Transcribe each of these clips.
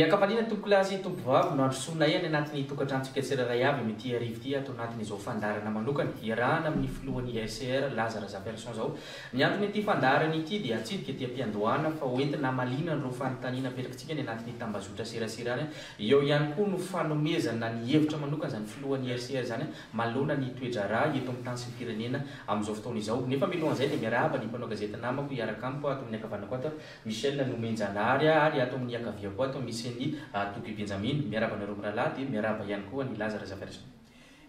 akapaliana tompo lasy tompo vavy no androsona ihany anatin'ny tokantrantsika tsirairay avy mity arivo ty atao anatin'izao fandarana manokana iarahana amin'ny filohan'ny SR Lazara Zaverson zao ny antony ity fandarana ity dia atsidika ety am-piandohana fa hoentina malina reo fanontaniana apetrakantsika ny anatin'ny tambazotra serasera eo ihany koa no fanomezana ny hevitra manokana zany filohan'ny SR zany malona ny toedrara eto amin'ny tany sy ny firenena amin'izao fotoana izao nefa milohan'izay dia miarahaba ny mpanao gazety namako iaraka amiko ato amin'ny akavanako ato Michel Nomenjanary ary ato amin'ny akaviako ato misy ny Toky Benjamin miaraba nareo mirahalahy dia miaraba ihany koa ny Lazara Zaverson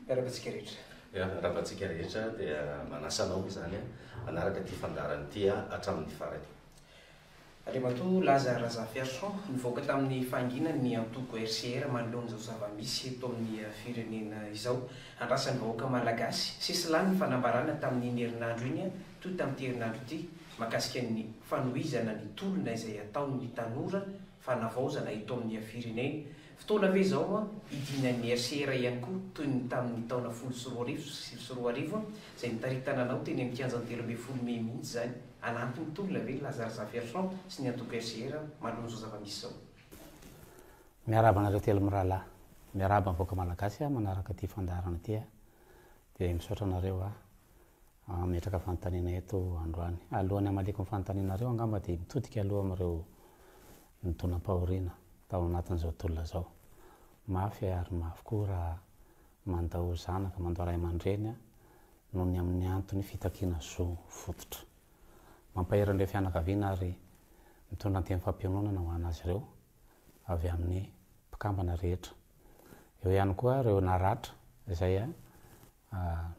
miarabantsika rehetra miarabantsika rehetra dia manasanao zany manaraka ty fandarany ty hatramin'ny farany Andriamato Lazara Zaverson nivoaka tamin'ny fanginany ny antoko RCR manoloana zao zava-misy eto amin'ny firenena izao andrasan'ny vahoaka malagasy sisy lany ny fanambarana tamin'ny herinandro iny toy tamin'ity herinandro ity makasika ny fanohizana ny tolona izay ataon'ny tanora fanavaozana eto amin'ny firenena fotoana ve zao idinan'ny RCR ihany koa toy ny tamin'ny taona 14 izay nitaritana anao teny amin'ny kianjan'ny 13 Mey mihitsy zany anantony tolona ve Lazara Zaverson sy ny antoko RCR manoloana zao zava-misy zao miaraba anareo telo mirahalahy miaraba mivoaka malagasy manaraka ty fandarana ty dia misaotra anareo metraka fanontaniana eto androany alohan'ny amaleko ny fanontanianareo angamba dia mitodika aloha amin'ireo nitonam-pahoriana tao anatin'izao tolona zao mafy ary mafy koa raha mandao zanaka mandao ray aman-dreny noho ny amin'ny antony fitakiana zo fototra mampaheran'ireo fianakaviana ary mitondra ny teny fampianonana ho anazy ireo avy amin'ny mpikambana rehetra eo ihany koa ireo naratra izay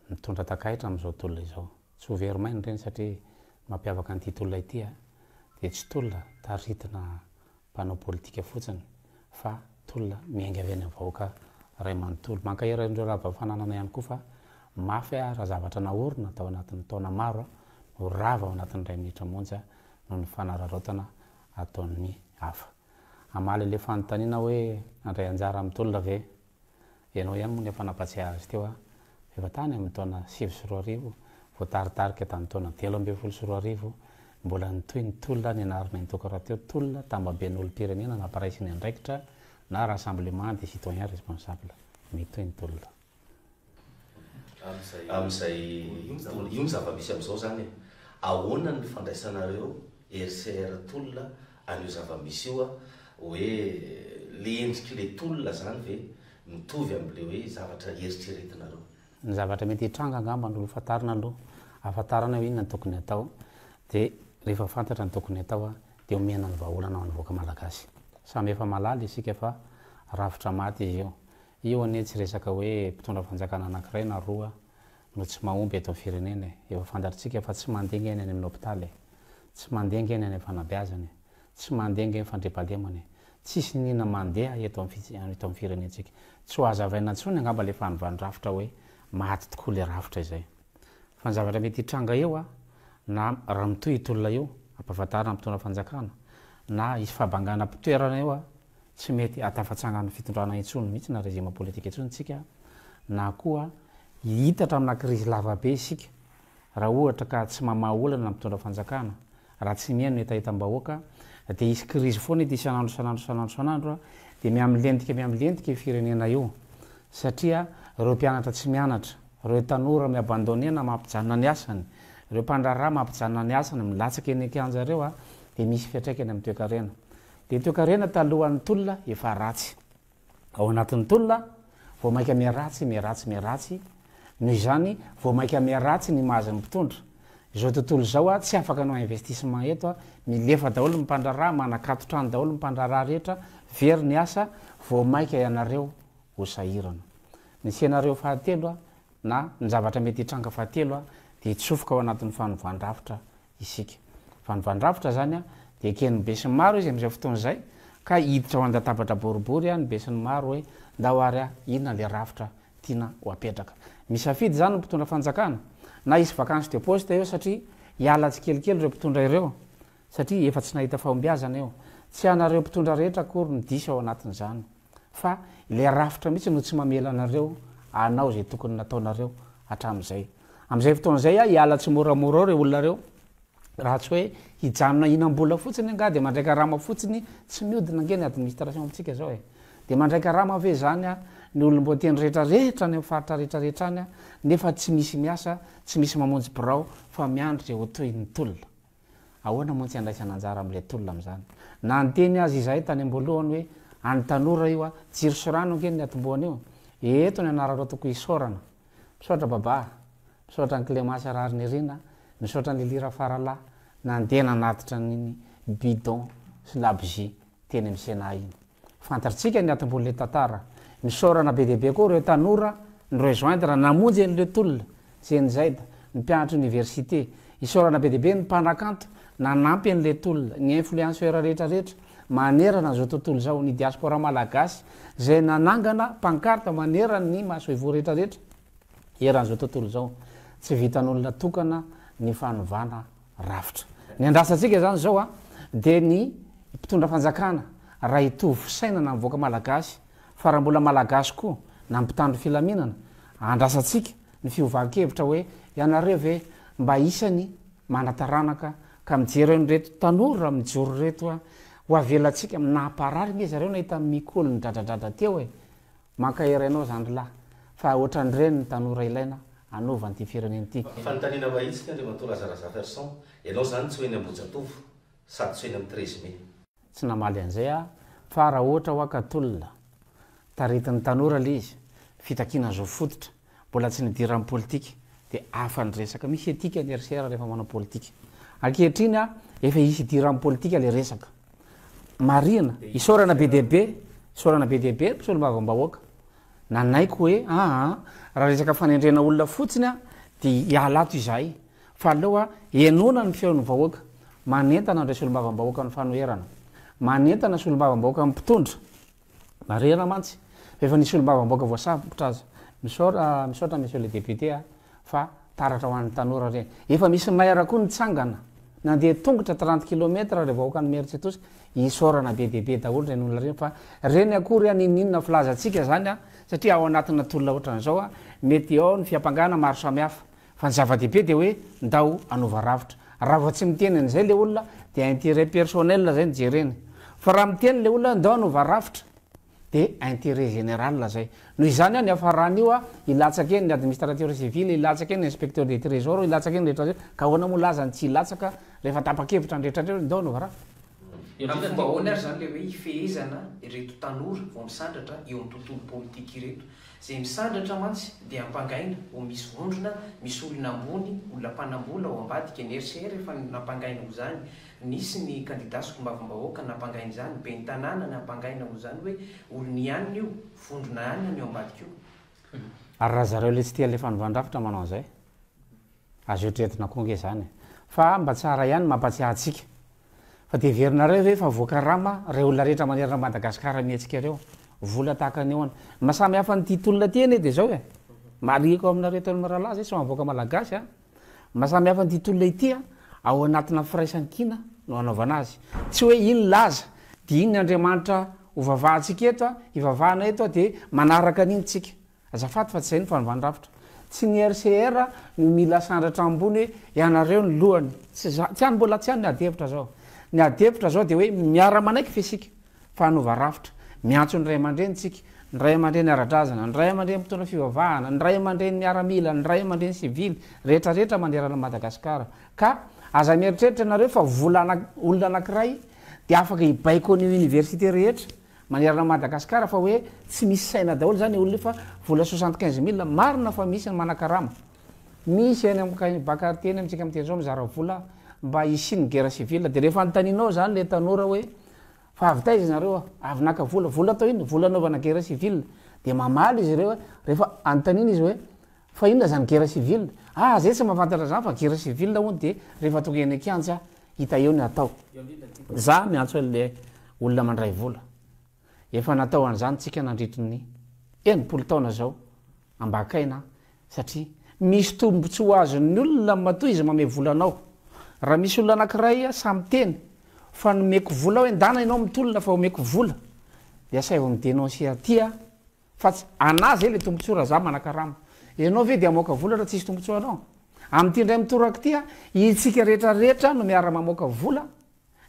mitondra takaitra amin'izao tolona izao tsy ho veromaina ireny satria mampiavaka an'ity tolona ity dia tsy tolona taritina mpanao politika fotsiny fa tolona miainga avy any amin'ny vahoaka ray manontolo mankahera ireo rava-fananana ihany koa fa mafy raha zavatra naorina tao anatin'ny taona maro no rava ao anatin'ny ray minitra monja no ny fanararaotana ataon'ny hafa amaly le fanontaniana hoe andray anjara amin'ny tolona ve ianao ihany moa ny fanampatsiahy azy teo efa tany amin'ny taona 7 voataritarika tamin'ny taona 12 mbola nitoy ny tolona ny anarina nitokaraha teo tolona tambaben'olom-pirenena namparaisiny andraikitra na rassemblement des citoyens responsables mitoy ny tolona amin'izay io ny zava-misy amin'izao zany ahoana ny fandraisanareo RCR tolona an'io zava-misy io hoe le endriky le tolona zany ve mitovy amin'le hoe zavatra eritreretinareo ny zavatra mety hitranga angamba n'olo fatarina aloha ahafantarana hoe inona ny tokony atao dia rehefa fantatra ny tokony atao dia omena ny vahaolana ao anyvoaka malagasy samy efa malaly isika fa rafitra maty izy io anie tsy resaka hoe mpitondra fanjakana anankiray na roa no tsy mahomby eto amin'ny firenena efa fantatritsika fa tsy mandenga eny any amin'ny hopitaly tsy mandenga eny any fanabeazany tsy mandenga eny fandriampahalemany tsisy nina mandeha eto amin'ny firenentsika tsy ho azavaina ntsony angamba le fanovany-rafitra hoe maty tokoa le rafitra izay fa ny zavatra mety hitranga eo na raha mitoy tolona io ampahafantarana mpitondra fanjakana na isy fabangana mpitoerana eo tsy mety atafatsangany fitondrana intsony mihitsy na rezima politika intsony tsika na koa hitatra amina krizy lavabe isika raha ohatra ka tsy mamaha-olana na mpitondra fanjakana raha tsy mihaino etaetam-bahoaka dia isy krizy foana ity isanandro dia miamilentika firenena io satria ireo mpianatra tsy mianatra ireo tanora miabandonena mampijanona ny asany ireo mpandrarà mampijanona ny asany milatsaka eny akanjareo dia misy fiatraikany amin'ny toekarena dia toekarena talohan'ny tolona efa ratsy ao anatin'ny tolona vao maika miaratsy noho izany vao maika miaratsy ny mahazo ny mpitondra izao tontolo zao tsy afaka anao investissement eto milefa daholo mpandrarà manakatotrany daholo mpandrarà rehetra very ny asa vao maika ianareo ho sahirana nisy ianareo fahatelo na ny zavatra mety hitranga fahatelo dia hitsofoka ao anatin'ny fanovany-drafitra isika fanovany-drafitra zany dia keny besiny maro izy amin'izay fotoana izay ka hiditra ao an-databatra boribory ny besiny maro hoe ndao ary inona le rafitra tiana ho apetraka misafidy zany mpitondra fanjakana na isy vakansy de poste eo satria hiala tsy kelikely ireo mpitondra ireo satria efa tsy nahita fahombiazana eo tsy anareo mpitondra rehetra akory ny diso ao anatin'izany fa le rafitra mihitsy no tsy mamela anareo anao zay tokony nataonareo hatramin'izay amin'izay fotoana izay hiala tsy moramora ao reo olona reo raha tsy hoe hijanona inam-bola fotsiny nga de mandraika rama fotsiny tsy miodina nge ny administration amitsika zao e de mandraika rama ve zany a ny olombo teny rehetrarehetra ny faritra rehetrarehetra any a nefa tsy misy miasa tsy misy mamonjy birao fa miandry ho toy ny tolona ahoana moa tsy andraisana anjara am'le tolona am'zany na nyteny azy izahay tany amboalohany hoe any tanora io a jiro sorano nge ny atomboana io eto ny anarareo toko isorana misaotra baba misaotra ny clémence rary ny rina misaotra ny lilira farala nandena anatitra nyny bidon sy labji teny am sena iny fantaritsika ny atomboan'le tantara misorana be deaibe koa reo tanora ny rejoindre namonjy an'le tolona zenzaida ny mpianatra université isorana be deaibe ny mpanakanto nanampy an'le tolona ny influenceur rehetrarehetra manerana zao tontolo zao ny diaspora malagasy zay nanangana pankarte manerany mahasoivo rehetrarehetra eran'zao tontolo zao tsy vitan'olona tokana ny fanovana rafitra ny andrasatsika zany zao a de ny mpitondra fanjakana raha hitovy fisainana mivoaka malagasy fa raha mbola malagasy koa na mpitandro filaminana andrasatsika ny fiovan-kevitra hoe ianareo ve mba isany manataranaka ka mijereo ny reto tanora mijoro reto a ho avelatsika naparary nge zareo nahita mikolo ny dradradrada teo e mankaheranao zany lahy fa ohatran'ireny ny tanora ilaina anovan'ity fireneny ty fanontaniana mahitsika andre matolazaraza ferson ianao zany tsy hoeny ambojatovo sady tsy hoeny amy 13 mai tsy namaly an'izay a fa raha ohatra hoakatolona taritin'ny tanora le izy fitakina zao fototra mbola tsy nidira amin'ny politika de afa ny resaka misy etika ny RCR rehefa manao politika ankehitriny a efa isy idira amin'ny politika le resaka marina isorana be deaibe isorana be deaibe mpisolom-bavambahoaka nanaiko hoe raha resaka fanendrena olona fotsiny a de ialato izahay fa aleoa enona ny feon'ny vahoaka manentana ndray solom-bavambahoaka ny fanoherana manentana solom-bavambahoaka mpitondra marena mantsy efa nisy solom-bavambahoaka voasafotra azy misaotra monsieur le député a fa taratra ho an'ny tanora reny efa misy maira koa nitsangana nandeha tongotra 30 kilometra re vahoaka ny mercetos isorana be deaibe daholo reny olona reny fa reny akory a nininona filazatsika zany a satria ao anatina tolona ohatran'zao a mety ao ny fiampangana maro samihafa fa ny zava-dehibe de hoe ndao anova ravitra raha vo tsy miteny an'izay le olona de intérêt personnel zay nyjereny fa raha miteny le olona ndao anova ravitra de intérêt général zay noho izany a ny afarany io a ilatsaka eny ny administrateur civil ilatsaka eny ny inspecteur de trésor ilatsaka eny rehetra ka ahoana moa lazany tsy ilatsaka rehefa tapakevitra nrehetrarehetra ndao anova ravitra amin'ny fomba ahoana ary zany le hoe ifehezana ireto tanora vo misandratra eo amin'ny tontolo politika ireto zay misandratra mantsy de ampangaina ho misy vondrona misy olona ambony olona mpanambola ho ambadika ny RCR efa nampangaina ho zany nisy ny candidat sokombavambahoaka nampangaina zany be ny tanàna ny ampangaina ho zany hoe olony ihany io vondrona ihany eo ambadika io ary raha zareo le tsy tia le fanovandrafitra manao an'izay azo etretina koa nge zany fa mba tsara ihany mampatsiahatsika fa de verinareo ve fa voaka rama re olona rehetra manerana madagasikara miatsika reo vola tahaka any eoany masamy hafa nyty tolona teny de zao e mariko aminareo teny maralaza sy mavoaka malagasy a masamy hafa nyty tolona itya ao anatina firaisankina no anaovana azy tsy hoe iny laza de iny ny andriamanitra hovavahantsika eto a ivavahana eto a de manaraka an'iny tsika azafaty fa tsy zay ny fanovandravitra tsy ny RCR no mila sandratra ambony hoe ianareo ny lohany tsy any mbola tsy any ny adevitra zao ny adevitra zao de hoe miara manaiky fesika fanova rafitra miantso ny ray aman-drenitsika ny ray aman-dreny ara-drazana ny ray aman-dreny mpitondra fivavahana ny ray aman-dreny miaramila ny ray aman-dreny civily rehetrarehetra manderana madagasikara ka aza mieritreritra nareo fa olona anankiray de afaka hibaiko ny université rehetra manerana madagasikara fa hoe tsy misy saina daholo zany olona fa vola 75 000 marina fa misy ny manakarama misy eny ambakateny amitsika amteny zao mizara vola mba isiny guerre civile de rehefa nytaninao zany le tanora hoe fa avy taiza nareo avy naka vola atao iny vola anaovana guerre civile de mamaly izy reo rehefa anotaniny izy hoe fa inona zany guerre civile zay tsy mahafantatra zany fa guerre civile hony de rehefa tonga eny akianja hita eo ny atao za miantso le olona mandray vola efa natao an'zany tsika nandritry ny enimpolo taona zao ambakaina satria misy tombotsy ho azony olona matoy izy mame volanao raha misy olona anankiray samy teny fa nomeko vola hoe ndana ianao mitolona fa omeko vola de asay vo midénoncer atya fa anazy e le tombontsoa raha za manakarama ianao ve de amoaka vola raha tsisy tombontsoa anao am'ty ndray mitorako tya itsika rehetrarehetra no miara mamoaka vola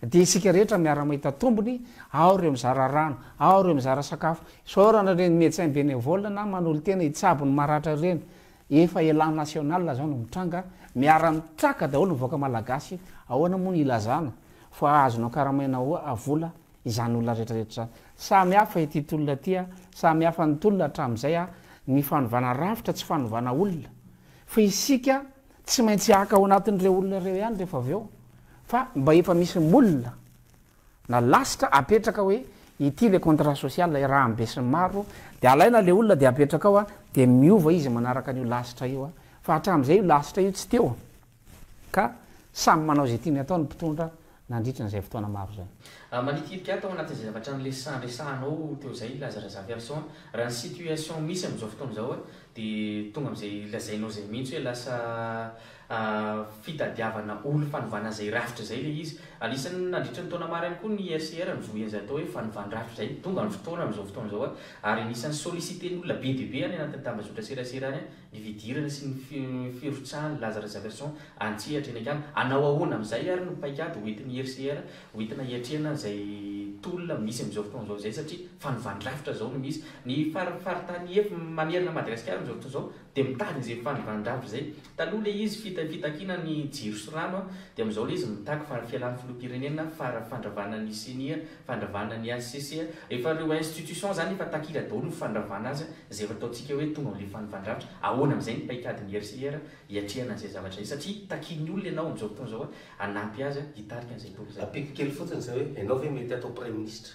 de isika rehetra miara mahita tombony ao reo mizara rano ao reo mizara sakafo saorana reny médecin bénévole na manolo tena itsabony maratra reny efa élan national zao no mitranga miara mitraka daholo mivoaka malagasy ahoana moa ny ilazana fa azonao karamaina vola izany olona rehetrarehetra samy hafa ity tolona tya samy hafa ny tolona hatram'izay a ny fanovana ravitra tsy fanovana olona fa isika tsy maintsy aka ao anatin'ireo olona reo ihany rehefa avy eo fa mba efa misy molona na lasitra apetraka hoe ity le contrat social raha ambesiny maro de alaina le olona de apetraka ao a de miova izy manaraka an'io lasitra io a fa hatram'izay io lasitra io tsy teo ka samy manao zay tiany atao ny mpitondra nandritra n'izay fotoana maro zay manitirika atao anatin'izay zavatra nlesanresanao teo zay lazaraza version raha ny situation misy am'izao fotoana zao a de tonga am'izay lazainao zay mihitsy hoe lasa fitadiavana olo fanovana zay rafitra zay le izy anisan'ny nandritra ny taona maro ihany koa ny RCR mivoenza atao hoe fanovany rafitra zay tonga ny fotoana am'izao fotoana zao a ary anisan'ny sollicité n'olona be de be any anatin'ny tambazotra serasera any ny vidirana sy ny firotsahany lazaraza version antsihatra eny akany anao ahoana am'izay ary no paikady hoentin'ny RCR hoentina hiatriana zay tolona misy am'izao fotoana zao zay satria fanovany rafitra zao no misy ny faritany efa manerina Madagasikara am'izao fotoana zao de mitady zay fanovany rafitra zay taloha le izy fitakina ny jiro sy rano de am'izao le izy mitaky fialan'ny filoham-pirenena fandravana ny CNI fandravana ny ACC efa reo institution zany efa takila daholo ny fandravana azy zay efa ataontsika hoe tonga am'le fanovany rafitra ahoana am'izay ny paikadiny RCR hiatriana an'izay zavatra zay satria takiny olona ianao am'izao fotoana zao anampy azy hitarika an'izay tolo zay apiky kely fotsiny zay hoe ianao ve mety atao premier ministre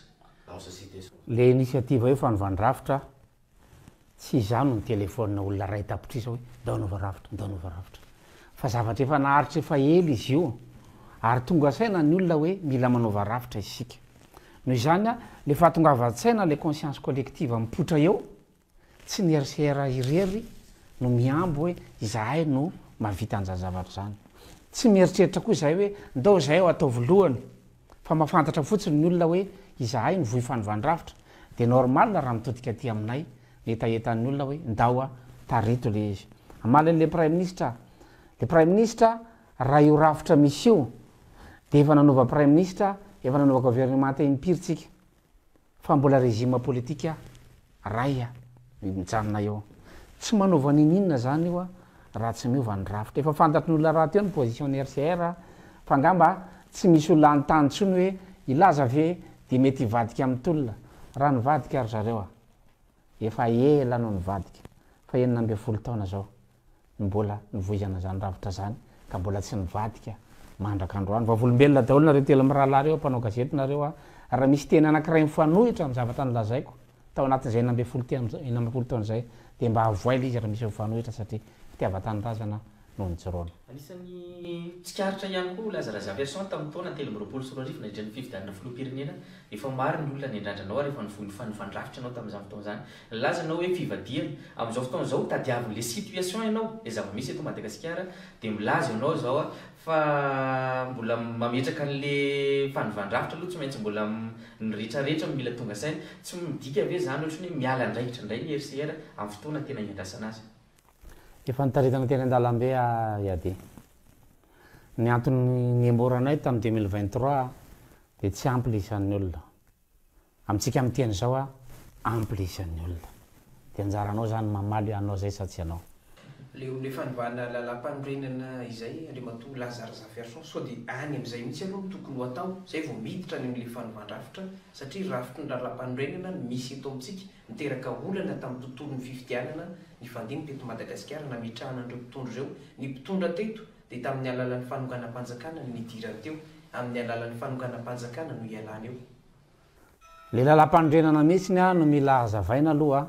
dans ce situation le initiative hoe fanovany rafitra tsy izano ny telefona olona ray tapitrisa hoe ndaonova rafitra fa zavatra efa naharitra efa ely izy io ary tonga saina ny olona hoe mila manova rafitra isika noho izany a le fahatongavan-tsaina le conscience collective mipotra eo tsy ny RCR irery no miambo hoe izahay no mavita an'izany zavatra zany tsy mieritreritra koa izay hoe ndao izay ao atao voalohany fa mahafantatra fotsiny ny olona hoe izahay no vohy fanovany rafitra de normal raha mitodika aty aminay etaetan'ny olona hoe ndao a tarito le izy amalan'le prime ministre raha io rafitra misy io de efa nanova prime ministre efa nanova gouvernement impiritsika fa mbola régime politika ray a mijanona eo tsy manova ninina zany io a raha tsy miova ny rafitra efa fantatry ny olona raha teo ny position ny RCR fa ngamba tsy misy olona anytany tsony hoe ilaza ve de mety hivadika amin'ny tolona raha nivadika ary zareo a efa ela no nivadika fa 9 taona zao mbola nivoizana zany ravitra zany ka mbola tsy nivadika mandraka androany fa volombelona daholo nareo telo amin'ny rahalahy reo mpanao gazety nareo a raha misy teny anankiray mifanohitra amin'ny zavatra nylazaiko tao anatin'izay 9 taona zay de mba avoaila izy raha misy mifanohitra satria fitiava-tanyrazana no nijoroana anisan'ny tsikaritra ihany koa lazaraza version tamin'ny taona 3 nandritra ny fifidanana filoham-pirenena efa maro ny olona ny andrandranao rehefa nivohy ny fanovany rafitra anao tamin'izany fotoana zany lazanao hoe fivadiana amin'izao fotoana zao tadiaviny le situation ianao le zava-misy eto Madagasikara de milaza ianao zao a fa mbola mametraka an'le fanovany rafitra aloha tsy maintsy mbola ny rehetrarehetra mila tonga saina tsy midika ve zany ohatrany hoe miala andraikitra indray ny RCR amin'ny fotoana tena iandrasana azy efa nitaritana teny an-dalambe iady ny antony ny emoranay tamin'ny 2023 de tsy ampy isan'ny olona amintsika amin'teny zao a ampy isan'ny olona de anjaranao zany mamaly anao zay sa tsy anao le fanovana lalam-panorenana izay andriamatoa lazaraza version sao de any am'izay mihitsy aloha tokony ho atao zay vao miditra any amin'le fanovany-rafitra satria rafitra ny lalam-panorenana misy eto amintsika miteraka olana tamin'ny tontolo ny fifidianana ny fandiny teto Madagasikara na mitrahana an'ireo mpitondra ireo ny mpitondra teto de tamin'ny alalan'ny fanonganam-panjakana no nidira teo amin'ny alalan'ny fanonganam-panjakana no ialana eo le lalam-panorenana mihitsiny a no mila azavaina aloha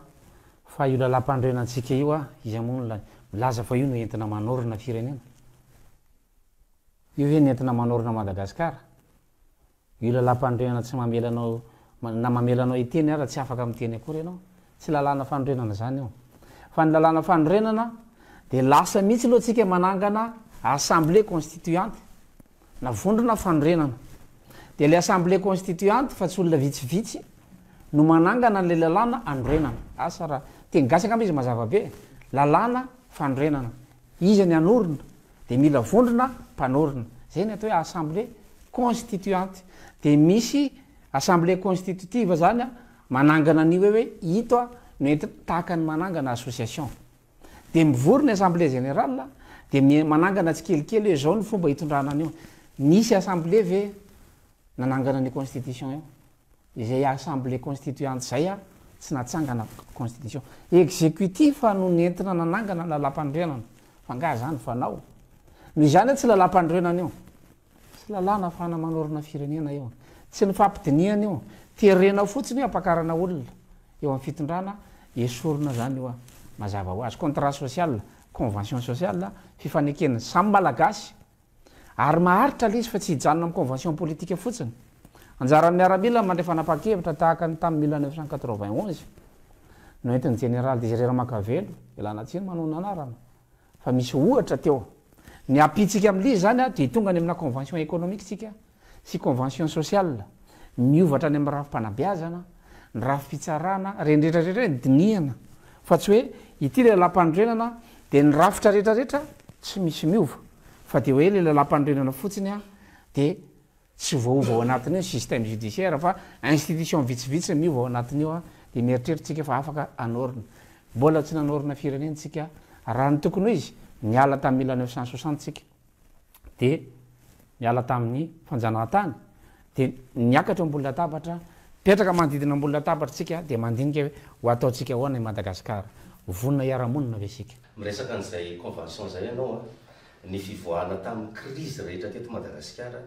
fa io lalam-panorenantsika io a izy amono milaza fa io no entina manorina firenena io hoe nentina manorina Madagasikara io lalam-panorenana tsy mamelanao na mamelanao iteny raha tsy afaka miteny akory ianao tsy lalàna fanorenana zany io fa ny lalàna fanorenana de lasa mihitsy aloha tsika manangana assemblée constituante na vondrona fanorenana de le assemblée constituante fa tsy olona vitsivitsy no manangana le lalàna anorenana asa raha teny gasy angamba izy mazava be lalàna fanorenana izy ny anorina de mila vondrona mpanorona zay ny atao hoe assemblée constituante de misy assemblée constitutive zany a manangana an'io hoe ito a no ent tahaka ny manangana association de mivorony assemblée générale de manangana tsy kelikely hoe zao ny fomba hitondrana an'io misy assemblée ve nanangana ny constitution io izay assemblée constituante zay a tsy natsangana constitution exécutif no nentina nanangana lalam-pandrenana fa nga zany fanao noho izany hoe tsy lalam-pandrenana io tsy lalàna fana manorina firenena io tsy ny fampidiniana io terena fotsiny io ampakarana olona eo amin'ny fitondrana esorona zany io a mazava ho azy contrat social convention sociale fifanekena samy malagasy ary maharitra le izy fa tsy hijanona amin'ny convention politique fotsiny anjaran'ny miaramila mandray fanapa-kevitra tahaka ny tamin'ny 1991 no entin'ny général Désiré Makavelo ilana tsiny manao ny anarana fa misy ohatra teo ny apitsika amin'lizy zany a de tonga any amina convention économique tsika sy convention sociale miovatra any amin'ny rafim-panabeazana ny rafim-pitsarana rendretrarehetra diniana fa tsy hoe ity le lalam-pandrenana de ny rafitra rehetrarehetra tsy misy miova fa de hoe le lalam-pandrenana fotsiny a de tsy voaova ao anatin'io ny système judiciaire fa institution vitsivitsy miova ao anatin'io a de mieritreritsika fa afaka anorina mbola tsy nanorina firenentsika raha ny tokony hoe izy miala tamin'ny 1960 tsika de miala tamin'ny fanjanahantany de niakatra ambony latabatra petraka manodidina ambony latabatra tsika de mandinika ho ataotsika hoana i Madagasikara vonina iaramonina ve sika miresaka an'izay convention zay ianao a ny fivoahana tamin'ny crise rehetra teto Madagasikara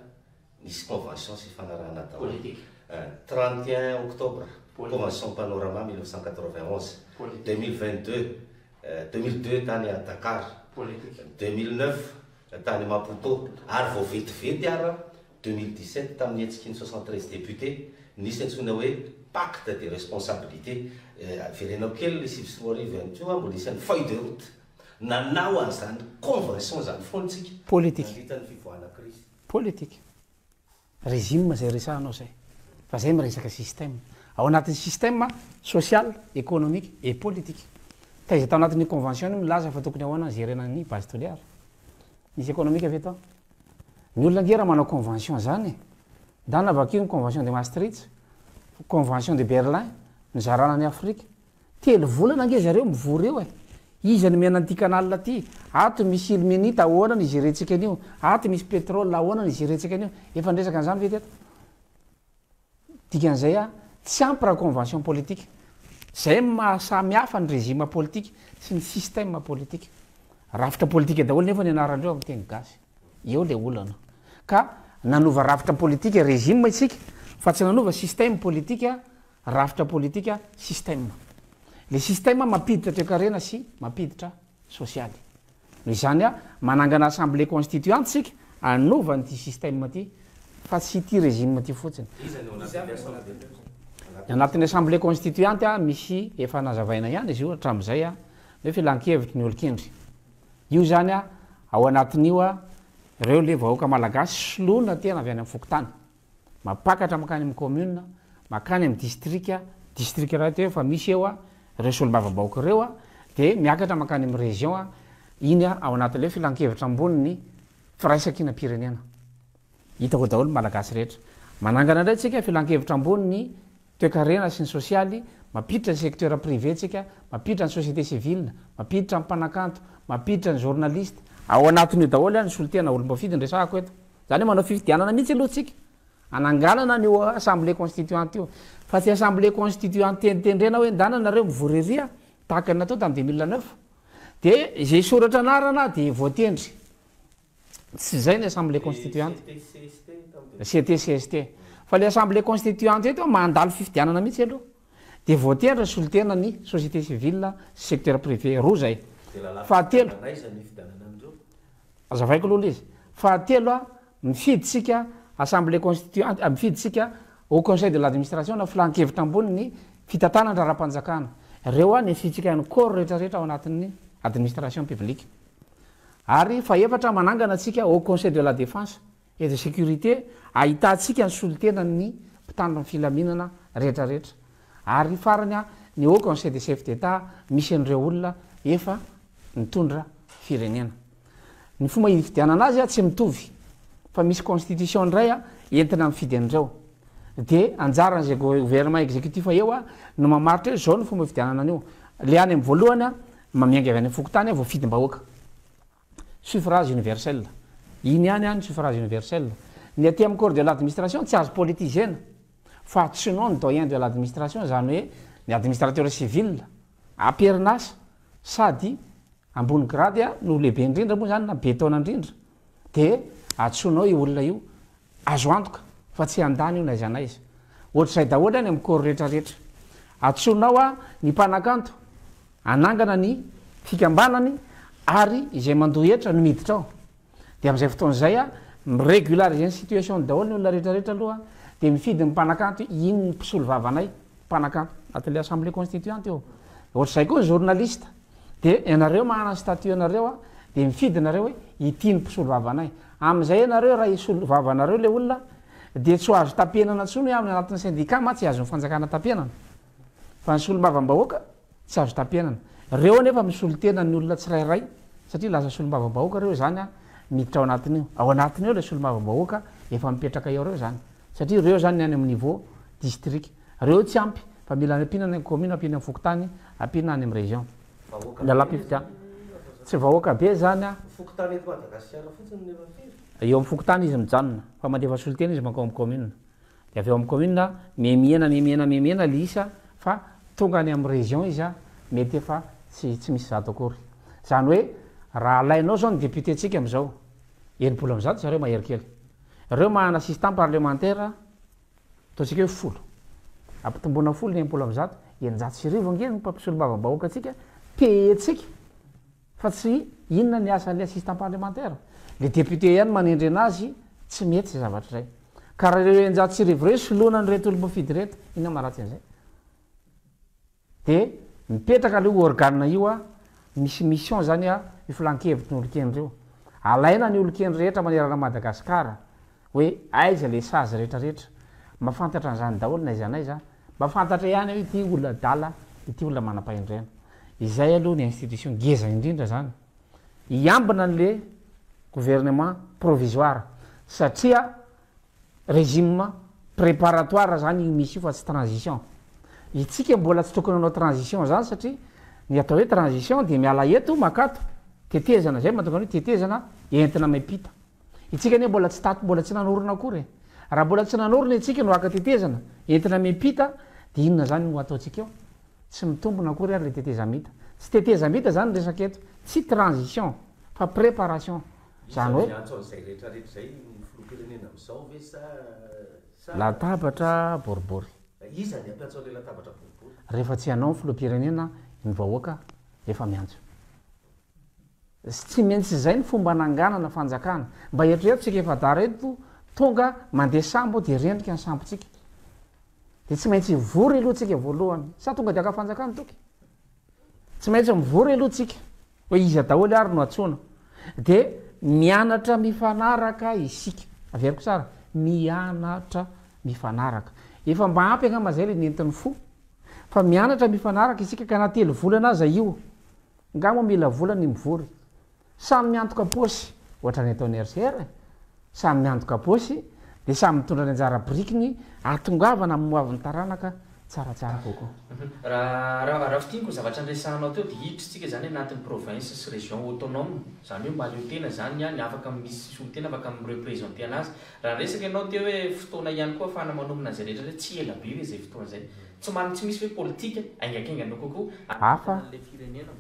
nisy convention sy fanarahana tao 31 octobre convention panorama 1991 2022 2002 tany à Dakar 2009 tany Maputo ary vao vetivety ara 2017 tamin'ny etsika ny 73 député nisy antsona hoe pacte de responsabilité verenao kely le sivy ventio mbola nisy any feuille de route nanao an'izany convention zany fontsika politique hitany fivoahana crise politique régime zay resahanao zay fa zay miresaka système ao anatin'ny système social économique et politique taiza tao anatin'ny convention io milaza fa tokony ahoana gérena ny base toliara nisy économique avy eto ny olona ngera manao convention zany dana avakio ny convention de Maastricht convention de Berlin nizarana ny Afrique telo volana nge zareo mivory eo izy ny mena an'ity canal ty ato misy ilmenita ahoana ny gérentsika an'io ato misy pétrole ahoana ny gérentsika an'io efa ndresaka an'izany ve teto dikan'izay a tsy ampy raha convention politique zay mahasamy hafa ny régime politique sy ny système politique rafitra politique daholo nefa ny anarandreo amin'ny teny gasy eo le olana ka nanova rafitra politique régime isika fa tsy nanova système politique rafitra politique système le système mampiditra toe-karena sy mampiditra socialy no izany a manangana assemblée constituante sika anova nyty système ty fa tsy ty régime ty fotsiny anatin'ny assemblée constituante misy efa nazavaina ihany izy io hatramin'izay a hoe filan-kevitry ny olo-kendry io zany a ao anatin'io a reo le vahoaka malagasy solona tena avy any amin'ny fokotany mapakatra makany amin'ny commune makany amin'ny district raha teo fa misy eo a reo solom-bavabaoka reo a de miakatra makany amin'ny région a iny a ao anatin'le filan-kevitra amboniny firaisankina-pirenena hita ho daholo malagasy rehetra manangana indray tsika filan-kevitra amboniny toe-karena sy ny sosialy mampiditra ny secteur privé tsika mampiditra ny société civile mampiditra ny mpanakanto mampiditra ny journaliste ao anatin'io daholo ny solotena olom-bafidy ndresahako eto zany hoe manao fifidianana mihitsy aloha tsika ananganana ny assemblée constituante io fa tsy assemblée constituante tenitendrena hoe ndana nareo mivoreria tahaka ny natao tamin'ny 2009 de zay soratra anarana de voatendry tsy zay ny assemblée constituante CTCST fa le assemblée constituante eto mandalo fifidianana mihitsy aloha de voatendry ny solotena ny société civile secteur privé roa zay fahatelo azavaiko aloha izy fahatelo a mifiditsika assemblée constituante mifiditsika au conseil de l'administration na filan-kevitra ambony ny fitantanana raha-panjakana reo a ny fitsika ny corps rehetrarehetra ao anatin'ny administration publique ary fa efatra manangana atsika au conseil de la défense et de sécurité ahitantsika ny solotena ny mpitandro ny filaminana rehetrarehetra ary farany a ny au conseil de chef d'état misy an'ireo olona efa nitondra firenena ny fomba fidianana azy tsy mitovy fa misy constitution ndray entina mifidy an'izao de anjaran'zay gouvernement exécutif eo no mamaritra hoe zao ny fomba fidianana an'io le any amin'ny voalohany mamiangy avy any fokotany vao fidim-bahoaka suffrage universel iny any any suffrage universel ny aty amin'ny corps de l'administration tsy azo politisiena fa atsoinao ny doyen de l'administration zany hoe ny administrateur civil amperinasa sady ambony grady no lehibe indrindra moa zany na be taona indrindra de atsoinao io olona io azo antoka fa tsy andany io na iza na izy ohatr'izay daholo any amin'ny corps rehetrarehetra atsoinao ny mpanakanto anangana ny fikambanany ary izay mandoa hetra no miditra ao de am'izay fotoan'zay régularisé ny situation daholo ny olona rehetrarehetra aloha de mifidy ny mpanakanto iny ny mpisolo vavanay mpanakanto anatin'le assemblée constituante eo ohatr'izay koa ny journaliste de ianareo manana statut anareo de mifidy nareo hoe ity ny mpisolo vavanay am'izay ianareo raha isolo vavanareo le olona de tsy azo tapenana tsony hoe amin'ny anatin'ny syndicat ma tsy azo ny fanjakana tapenana fa ny solombavam-bahoaka tsy azo tapenana reo nefa misolo tena ny olona tsirairay satria lasa solombavam-bahoaka reo zany miditra ao anatin'io ao anatin'eo le solombavam-bahoaka efa mipetraka eo reo zany satria reo zany any amin'ny niveau district reo tsy ampy fa mila ampina ny commune ampina amin'ny fokotany ampina any amin'ny région lalampifidiana tsy vahoaka be zany eo amin'ny fokotany izy mijanona fa mandefa solotena izy mankao amin'ny commune de avy eo amin'ny commune memiena le isa fa tonga any amin'ny région izy mety efa tsy misy zato akory zany hoe raha alainao zao ny député ntsika am'izao enimpolo am'zato zareo mahery kely reo mahana assistant parlementaire ataontsika hoe folo ampitombona folo ny enimpolo am'zato enjato sy rivo angeny mpampisolo bavam-bahoaka atsika petsika fa tsy inona ny asan'le assistant parlementaire le député ihany manendry anazy tsy mety zay zavatra zay ka raha reo enjato sy rivo reo soloana ny reto olo-mofidy reto inona maratsy an'izay de mipetraka le organe io misy mission zany iflankevitry ny olo-keny reo alaina ny olo-keny rehetra manerana Madagasikara hoe aiza le sazy rehetrarehetra mafantatra an'izany daholo na iza na iza mafantatra ihany hoe ity olona dala ity olona manam-pahendrena izay aloha ny institution geza indrindra zany iambina an'le gouvernement provisoire satria régime préparatoire zany misy io fa tsy transition itsika mbola tsy tokony anao transition zany satria ny atao hoe transition de miala eto makato tetezana zay mahatonga hoe tetezana entina maipita itsika ne mbola tsy tato mbola tsy nanorona akory raha mbola tsy nanorona itsika no aka tetezana entina maipita de inona zany no ataotsika eo tsy mitombona akory ary le tetezamita tsy tetezamita zany resaka eto tsy transition fa préparation zany hoe latabatra boribory rehefa tsy anao ny filoham-pirenena ny vahoaka efa miantso tsy maintsy zay ny fomba nanganana fanjakana mba eritrereto tsika efa dara eto tonga mandeha sambo de rendrika ny sambotsika de tsy maintsy vory aloha tsika voalohany sa tonga de aka fanjakana toky tsy maintsy mivory aloha tsika hoe iza daholo ary no atsona de mianatra mifanaraka isika averiko tsara mianatra mifanaraka efa mba ampy agnama zay le nentin'ny fo fa mianatra mifanaraka isika ka na telo volana aza io ngamo mila volany mivory samy miantoka posy ohatra ny ataon'ny RCR samy miantoka posy de samy mitondra ny anjara brikiny atongavana amoavin'ny taranaka tsaratsara kokoa raha fitiniko zavatra andresanao teo de hitritsika zany anatin'ny province sy région autonome zany hoe mbaleo tena zany any afaka misy solotena afaka mireprésente anazy raha resaka ianao teo hoe fotoana ihany koa afahana manomana zay rehetra hoe tsy ela be hoe zay fotoana zay tsy misy hoe politika aingakenganao kokoa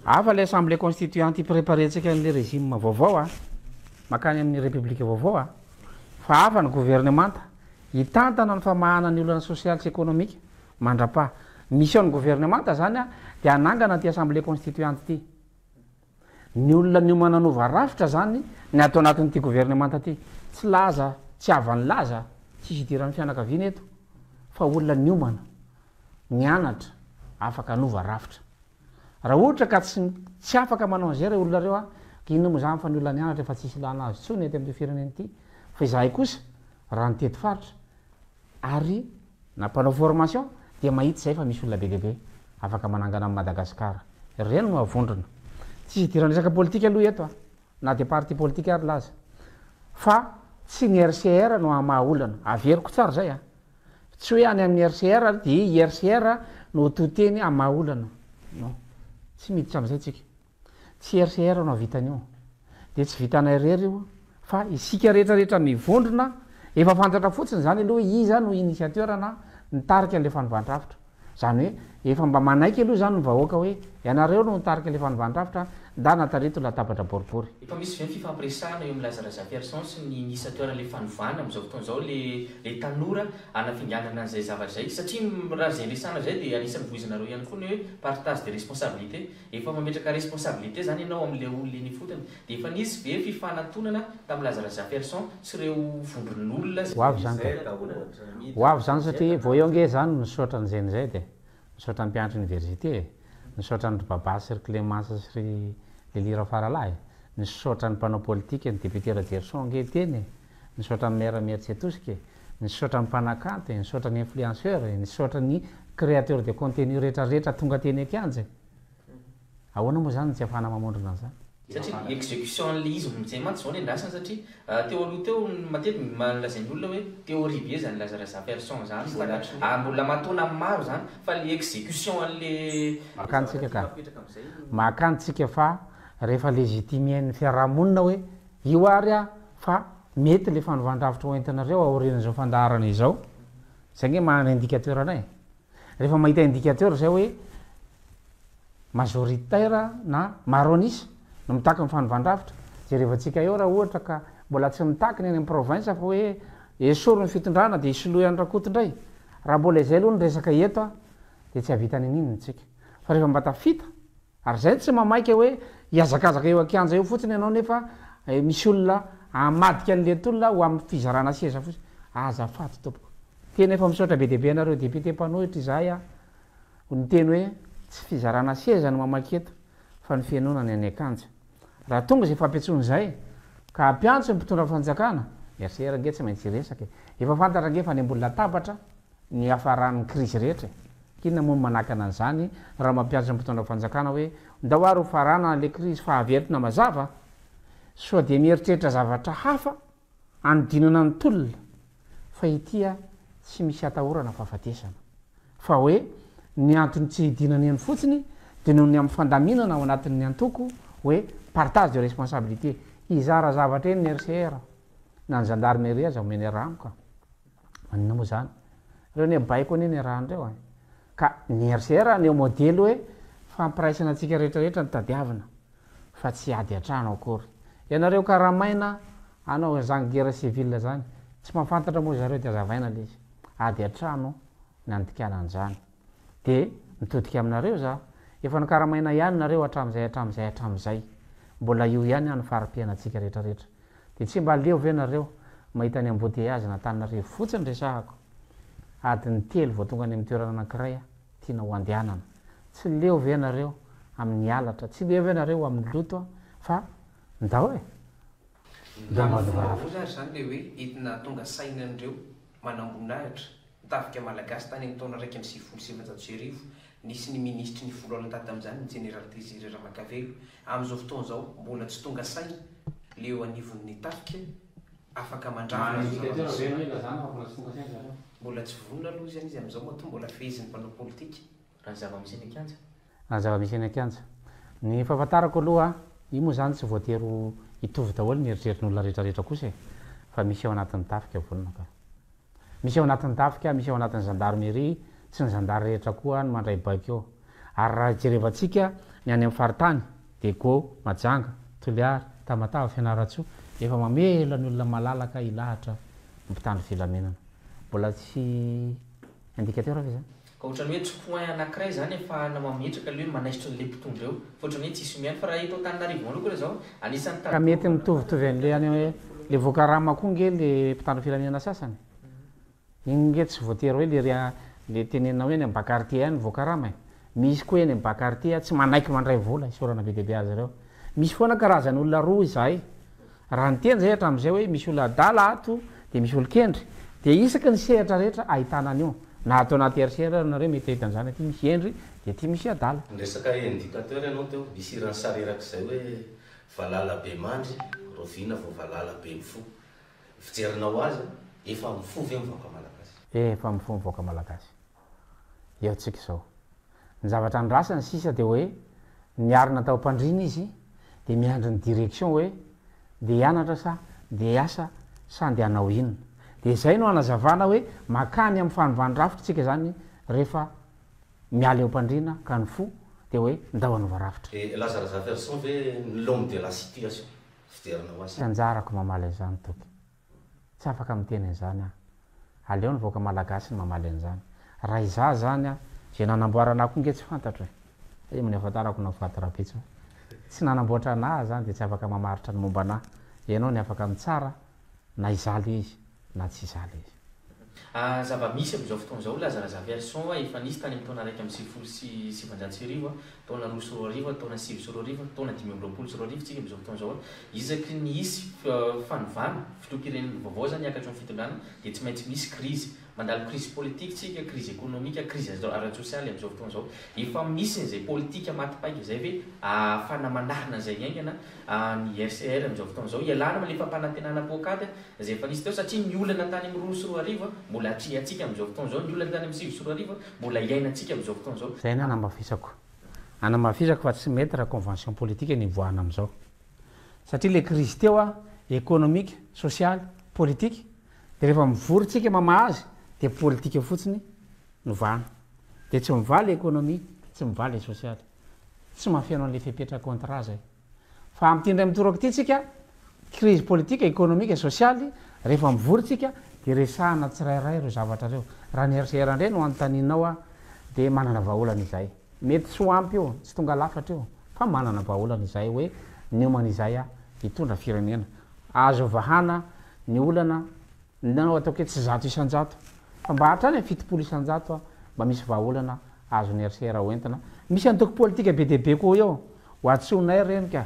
afa le assemblée constituante préparetsika an'le régime vaovao makany amin'ny république vaovao fa afa ny gouvernemanta hitantana ny famahana ny olana social sy économique mandrapa mission ny gouvernemanta zany de anangana ty assemblée constituante ty ny olona ny mananova rafitra zany ny atao anatin'ity gouvernemanta ty tsy laza tsy avany laza tsisy idiran'ny fianakaviana eto fa olona ny omana mianatra afaka anova rafitra raha ohatra ka tsy afaka manao an'izay re olona reo ino mo zany fa ny olona nianatra efa tsisy lana azy tsony ety amin'ny fireneny ity fa izahay kosa raha nytety faritra ary nampanao formation de mahita zay fa misy olona be lehibe afaka manangana amin'ny Madagasikara reny no avondrona tsisy idiran'ny resaka politika aloha eto na de parti politique ary laza fa tsy ny RCR no amahaolana averiko tsara zay a tsy hoe any amin'ny RCR de RCR no toteny amahaolana no tsy miditra am'izay tsika tsy RCR no avitan'io de tsy vitana irery io fa isika rehetrarehetra mivondrona efa fantatra fotsiny zany aloha iza no initiateur na nitarika an'le fanovandravitra zany hoe efa mba manaiky aloha zany ny vahoaka hoe ianareo no nitarika le fanovandravitra nda natareto latabatra boribory efa misy ve fifampiresahana eo am'Lazaraza Persson sy ny initiateur le fanovana am'izao fotoana zao le tanora anafinganana an'izay zavatra zay satria raha zay resahana zay de anisan'ny voizinareo ihany koa ny hoe partage de responsabilité efa mametraka responsabilité zany ianao am'le olona eny fotony de efa nisy ve fifanantonana tamin'ny Lazaraza Persson sy reo vondron'olona hoavy zany satria vao eo nge zany nisaotra n'izay zay de nisaotra ny mpianatra université nisaotra ny babasy ry Clémence sy ry Lelira Faralahy nisaotra ny mpanao politique ny député Rajerson nge teny nisaotra ny maire Mertsiatosika nisaotra ny mpanakanty nisaotra ny influenceur nisaotra ny créateur de contenu rehetrarehetra tonga teny akianjy ahoana moa zany tsy afana mamondrona an'izany satria exécution le izy zay mantsy zao ny andrasany satria teo aloha teo matety malazain'ny olona hoe théorie be zany Lazaraza Persson zany mbola matona maro zany fa le exécution an'le makantsika fa rehefa légitimen'ny fiarahamonina hoe io ary a fa mety le fanovandravitra hoentinareo aorinan'izao fandaharana izao zay nge mahana indicateur anay rehefa mahita indicateur zay hoe majoritaire na maronisa no mitaka ny fanovandravitra jerevantsika eo raha ohatra ka mbola tsy mitakiny any amin'ny province fa hoe esoro ny fitondrana de isoloa any rakotondray raha mbola izay aloha ny resaka eto a de tsy havitany ninny tsika fa rehefa mba tafita ary zay tsy mamaika hoe iazakazaka eo akianja eo fotsiny ianao nefa misy olona amadika an'le tolona ho amin'ny fizarana seza fotsiny azafady tompoko tena efa misaotra be deabe anareo député mpanohitra izahay a ny teny hoe tsy fizarana seza no mamaky eto fa ny fianonany any akanja raha tonga zay fampiatsony zay ka ampiantso ny mpitondra fanjakana RCR nge tsy maintsy resaka efa fantatra nge fa ny ambony latabatra ny afaran'ny crise rehetra kinona moa manakana an'izany raha mampiantso ny mpitondra fanjakana hoe ndao ary ho farana le crise fa averitona mazava so de mieritreritra zavatra hafa anodinana ny tolona fa itya tsy misy atahorana fahafatesana fa hoe ny antony tsy hidinany eny fotsiny de noho ny amin'ny fandaminana ao anatin'ny antoko hoe partage de responsabilité izara zavatra eny ny RCR na ny gendarmerie aza omeny rahamika manina moa zany reo ny baiko anie ny rahandreo ka ny RCR ny modely hoe fampiraisana antsika rehetrarehetra ny tadiavina fa tsy ady atrano akory ianareo karamaina anao zany guerre civile zany tsy mahafantatra moa zareo de azavaina le izy ady atrano ny andikana an'izany de mitodika aminareo za efa nikaramaina ihany nareo hatram'izay mbola io ihany any farim-piainatsika rehetrarehetra de tsy mba leo ve nareo mahita ny embouteillage natanynareo fotsiny resahako adiny telo vao tonga any amin'ny toerana anankiray tiana ho andehanana tsy leo ve nareo amin'ny alatra tsy leo ve nareo amin'ny loto fa ndao e zany le hoe entina tonga sainan'ireo manambonahitra mitafika malagasy tany amin'ny taona raiky amin'ny 770 nisy ny ministry ny folo alatady am'izany ny général Désiré Ramakavelo am'izao fotoana zao mbola tsy tonga saina leo anivon'ny tafika afaka mandravina mbola tsy vonona aloha zany izy am'izao mato mbola fezin'ny mpanao politika raha zava-misy eny akianja zava-misy eny akianja ny fahafantarako aloha io moa zany tsy voatero hitovy daholo ny eritreritrin'olona rehetrarehetra kosa fa misy ao anatin'ny tafika volona ka misy ao anatin'ny tafika misy ao anatin'ny gendarmerie tsy ny zandary rehetra koa ny mandray baky eo ary raha jerevantsika ny any amin'ny faritany de go majanga toliary tamatava fianaratsoa efa mamela ny olona malalaka ilahatra mpitandro filamenana mbola tsy indicateur fa zany ka ohatrany hoe tsy point anankiray zany efa namametraka le hoe manaisitra n'le mpitondra eo fa ohatrany hoe tsisy miany fa raha eto Antananarivo aloha koa zao anisan'ny ka mety mitovitovy an'le any le vokarama koa nge le mpitandro filamenana sasany igny nge tsy voatery hoe le tenena hoe ny ambakartie any vokarama misy koa eny ambakartie tsy manaiky mandray vola isorana be deabe azy reo misy foana karazany olona roa izahay raha nyteny zay hatram'izay hoe misy olona dala ato de misy olo kendry de isaky ny sehatra rehetra ahitana an'io na atao anaty RCR nareo mety ahitan'izany ty misy endry de ty misy adala resaka indicateur ianao teo misy irany sary eraky zay hoe valala be mandry rovina vo valala be mifo fijerinao azy efa mifovy mivoaka malagasy efa mifo mivoaka malagasy eo tsika zao ny zavatra andrasany sisa de hoe niarina tao mpandrina izy de miandry ny direction hoe de hianatra sa de asa sa de anao inona de zay no anazavana hoe makany amin'ny fanovandrafitra tsika zany rehefa miala eo mpandrina ka ny fo de hoe ndao anovarafitra lazaraza version ve l'homme de la situation fiderinao azy anjarako mamaly an'izany toky tsy afaka miteny an'izany aleo ny voaka malagasy ny mamaly an'izany raha iza zany zay nanamboaranako nge tsy fantatro e miny afantarako nafatarapitso tsy nanamboatra anahy zany de tsy afaka mamaritra ny momba anahy ianao ny afaka mitsara na izaly izy na tsy izaly izy zava-misy am'izao fotoana zao lazaraza version efa nisy tany am'taona raiky amy sivifolo sy sivanjato sy arivo taona roa sy roa arivo taona sivy sy roa arivo taona dimy amby roapolo sy roa arivo tsika am'izao fotoana zao izaky ny isy fanovana filokiren'ny vaovao zany akatry ny fitondrana de tsy maintsy misy crise mandalo crise politique tsika crise économique crise ara-sosialy am'izao fotoana zao efa misy n'izay politika matipaika zay hoe fanamanahina zay aingana ny RCR am'izao fotoana zao ialana ma le fampanantenana pokaty zay efa nisy teo satria ny olana tany amy roa sy roa arivo mbola atriatsika am'izao fotoana zao ny olana tany amy sivy sy roa arivo mbola iainantsika am'izao fotoana zao zay ny anamafisako fa tsy mety raha convention politique nivoahana am'izao satria le crise teo économique sociale politique de rehefa mivorytsika mamahazy de politika fotsiny novana de tsy mivaly économie tsy mivaly socialy tsy mahafianao an'le fipetra contrat zay fa am'tindray mitorako ty tsika crise politique économique socialy rehefa mivorytsika de resahana tsirairay ro zavatra reo raha ny RCR ndray no anontaninao de manana vahaolana izay mety tsy hoampy io tsy tonga lafatra io fa manana vahaolana izay hoe niomana izay hitondra firenena azo vahana ny olana nanao ataoko hoe tsy zato isanjato fa mba hatrany fitopolo isanjato mba misy vahaolana azo ny RCR hoentina misy antoko politika be deaibe koa eo ho atsonay renika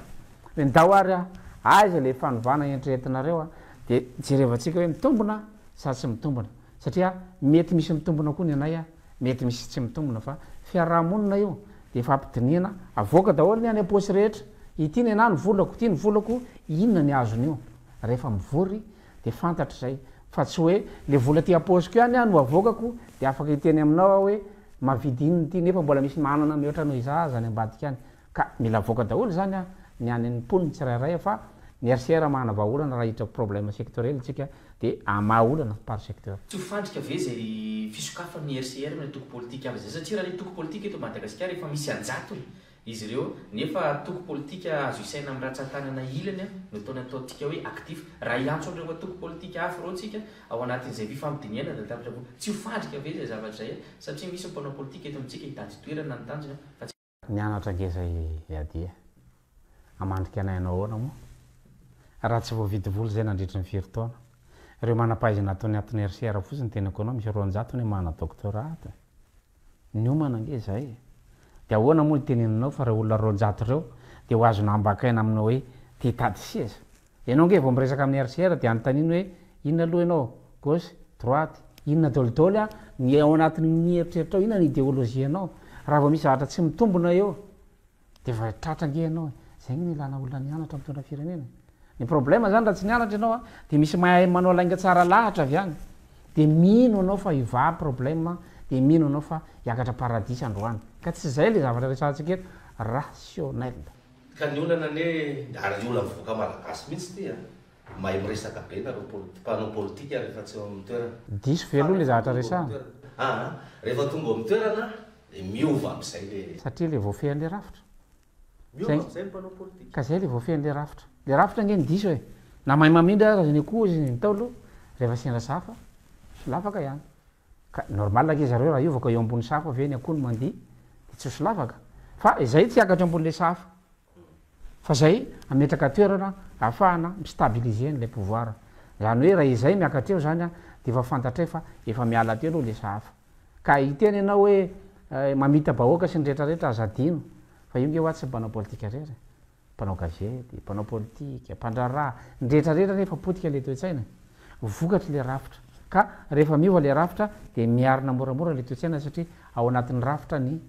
hoe ndao ary aiza le fanovana entrehetinareo de jerevantsika hoe mitombona sa tsy mitombona satria mety misy mitombona koa ny anay mety misy tsy mitombona fa fiarahamonina io de fampidinina avoaka daholo ny any aposy rehetra ity ny ana ny volako ty ny volako inona ny azon'io rehefa mivory de fantatra zay fa tsy hoe le vola ty aposiko ihany no avokako de afaka hiteny aminao hoe mavidy inony ty nefa mbola misy manana mihoatra no iza zany ambadika any ka mila avoaka daholo zany ny any amponiny tsirairay fa ny RCR mahana vahaolana raha hitrako problème sectoriel tsika de amahaolana par secteur tsy hofandrika ve zay fisokafan'ny RCR na toko politika aby zay satria raha le toko politika eto Madagasikara efa misy anjatony izy ireo nefa toko politika azo isaina amin'ny ratsan-tanana ilany no taona ataontsika hoe actif raha iantso an'ireo toko politika hafa reo tsika ao anatin'izay fifampidiniana da tapitra tsy hofandrika ve zay zavatra zay satria misy mpanao politika eto amintsika hitady toerana ny tanjona fa tsy nianatra ngeza iadia amandrika anainao ahoana moa raha tsy voavidy voly zay nandritry ny firy-taona ireo manam-pahaizana ataony atin'ny RCR fotsiny teny ekonomy misy roanjato ny mana doctorat niomana nge zay de ahoana moa teneninao fa raha olona roanjato reo de ho azona ambakaina aminao hoe te tady sieza ianao nge vao miresaka amin'ny RCR de anontaniny hoe inona aloha ianao gauche droite inona dolidoly ny ao anatin'ny eritreritra ao inona ny idéologie anao raha vao misy zavatra tsy mitombona eo de fa tratra nge ianao zay ny ilana olona nianatra mitondra firenena ny problème zany raha tsy nianatra ianao de misy mahay manao lainga tsara lahatra avy any de mino anao fa iva problème de mino anao fa hiakatra paradis androany ka tsy zay le zavatra resantsika eto rationnel ka ny olana ne ary olana mivoaka malagasy mihitsy ty mahay miresaka be nareo mpanao politika rehefa tsy amin'ny toerana diso velo le zavatra resahana rehefa tonga amin'ny toerana de miova am'izay le satria le voafehan'le rafitra miova zay mpanao politika ka zay le voafehan'le rafitra le rafitra nge ny diso e na mahay mamindry azany akoho izy ny taolo rehefa sendra safa solafaka ihany ka normal ke zareo raha iovaka eo ambony safa avy ny akoho ny mandihy de tsy solafaka fa zay tsy akatra ambon'le safa fa zay ametraka toerana ahafahana mistabiliser n'le pouvoir zany hoe raha izay miakatra eo zany de efa fantatra fa efa miala teo aloha le safa ka hiteny ianao hoe mamita bahoaka sy ny rehetrarehetra azadino fa io nge hoaty sy mpanao politika rery mpanao gazety mpanao politika mpandraraha ny rehetrarehetra nefa potika le toetsaina vokatry le rafitra ka rehefa miova le rafitra de miarina moramora le toetsaina satria ao anatin'ny rafitra ny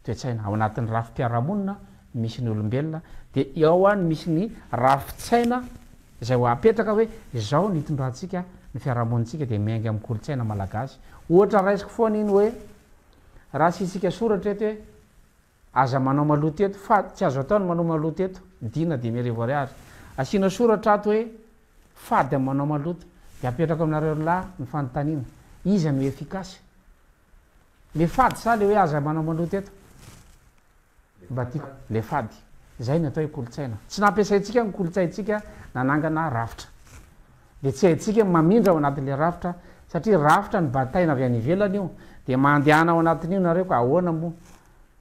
toetsaina ao anatin'ny rafim-piarahamonina misy ny olombelona de ao any misy ny rafitsaina zay ho apetraka hoe zao nitondratsika ny fiarahamonitsika de miaingy amin'ny kolotsaina malagasy ohatra raisiko foana iny hoe raha sitsika soratra eto hoe aza manao maloha teto fa tsy azo atao ny manao maloha teto dina de mirivo ariary asiana soratra ato hoe fady manao maloto de apetraka aminareo lahy ny fanontaniana izy no efikasy le fady sa le hoe aza manao maloha teto mba tiako le fady zay ny atao hoe kolotsaina tsy nampiasaitsika ny kolotsaintsika nanangana rafitra de tsy haitsika mamindra ao anatin'le rafitra satria rafitra ny bataina avy any ivelany io de mandehana ao anatin'io nareo ka ahoana moa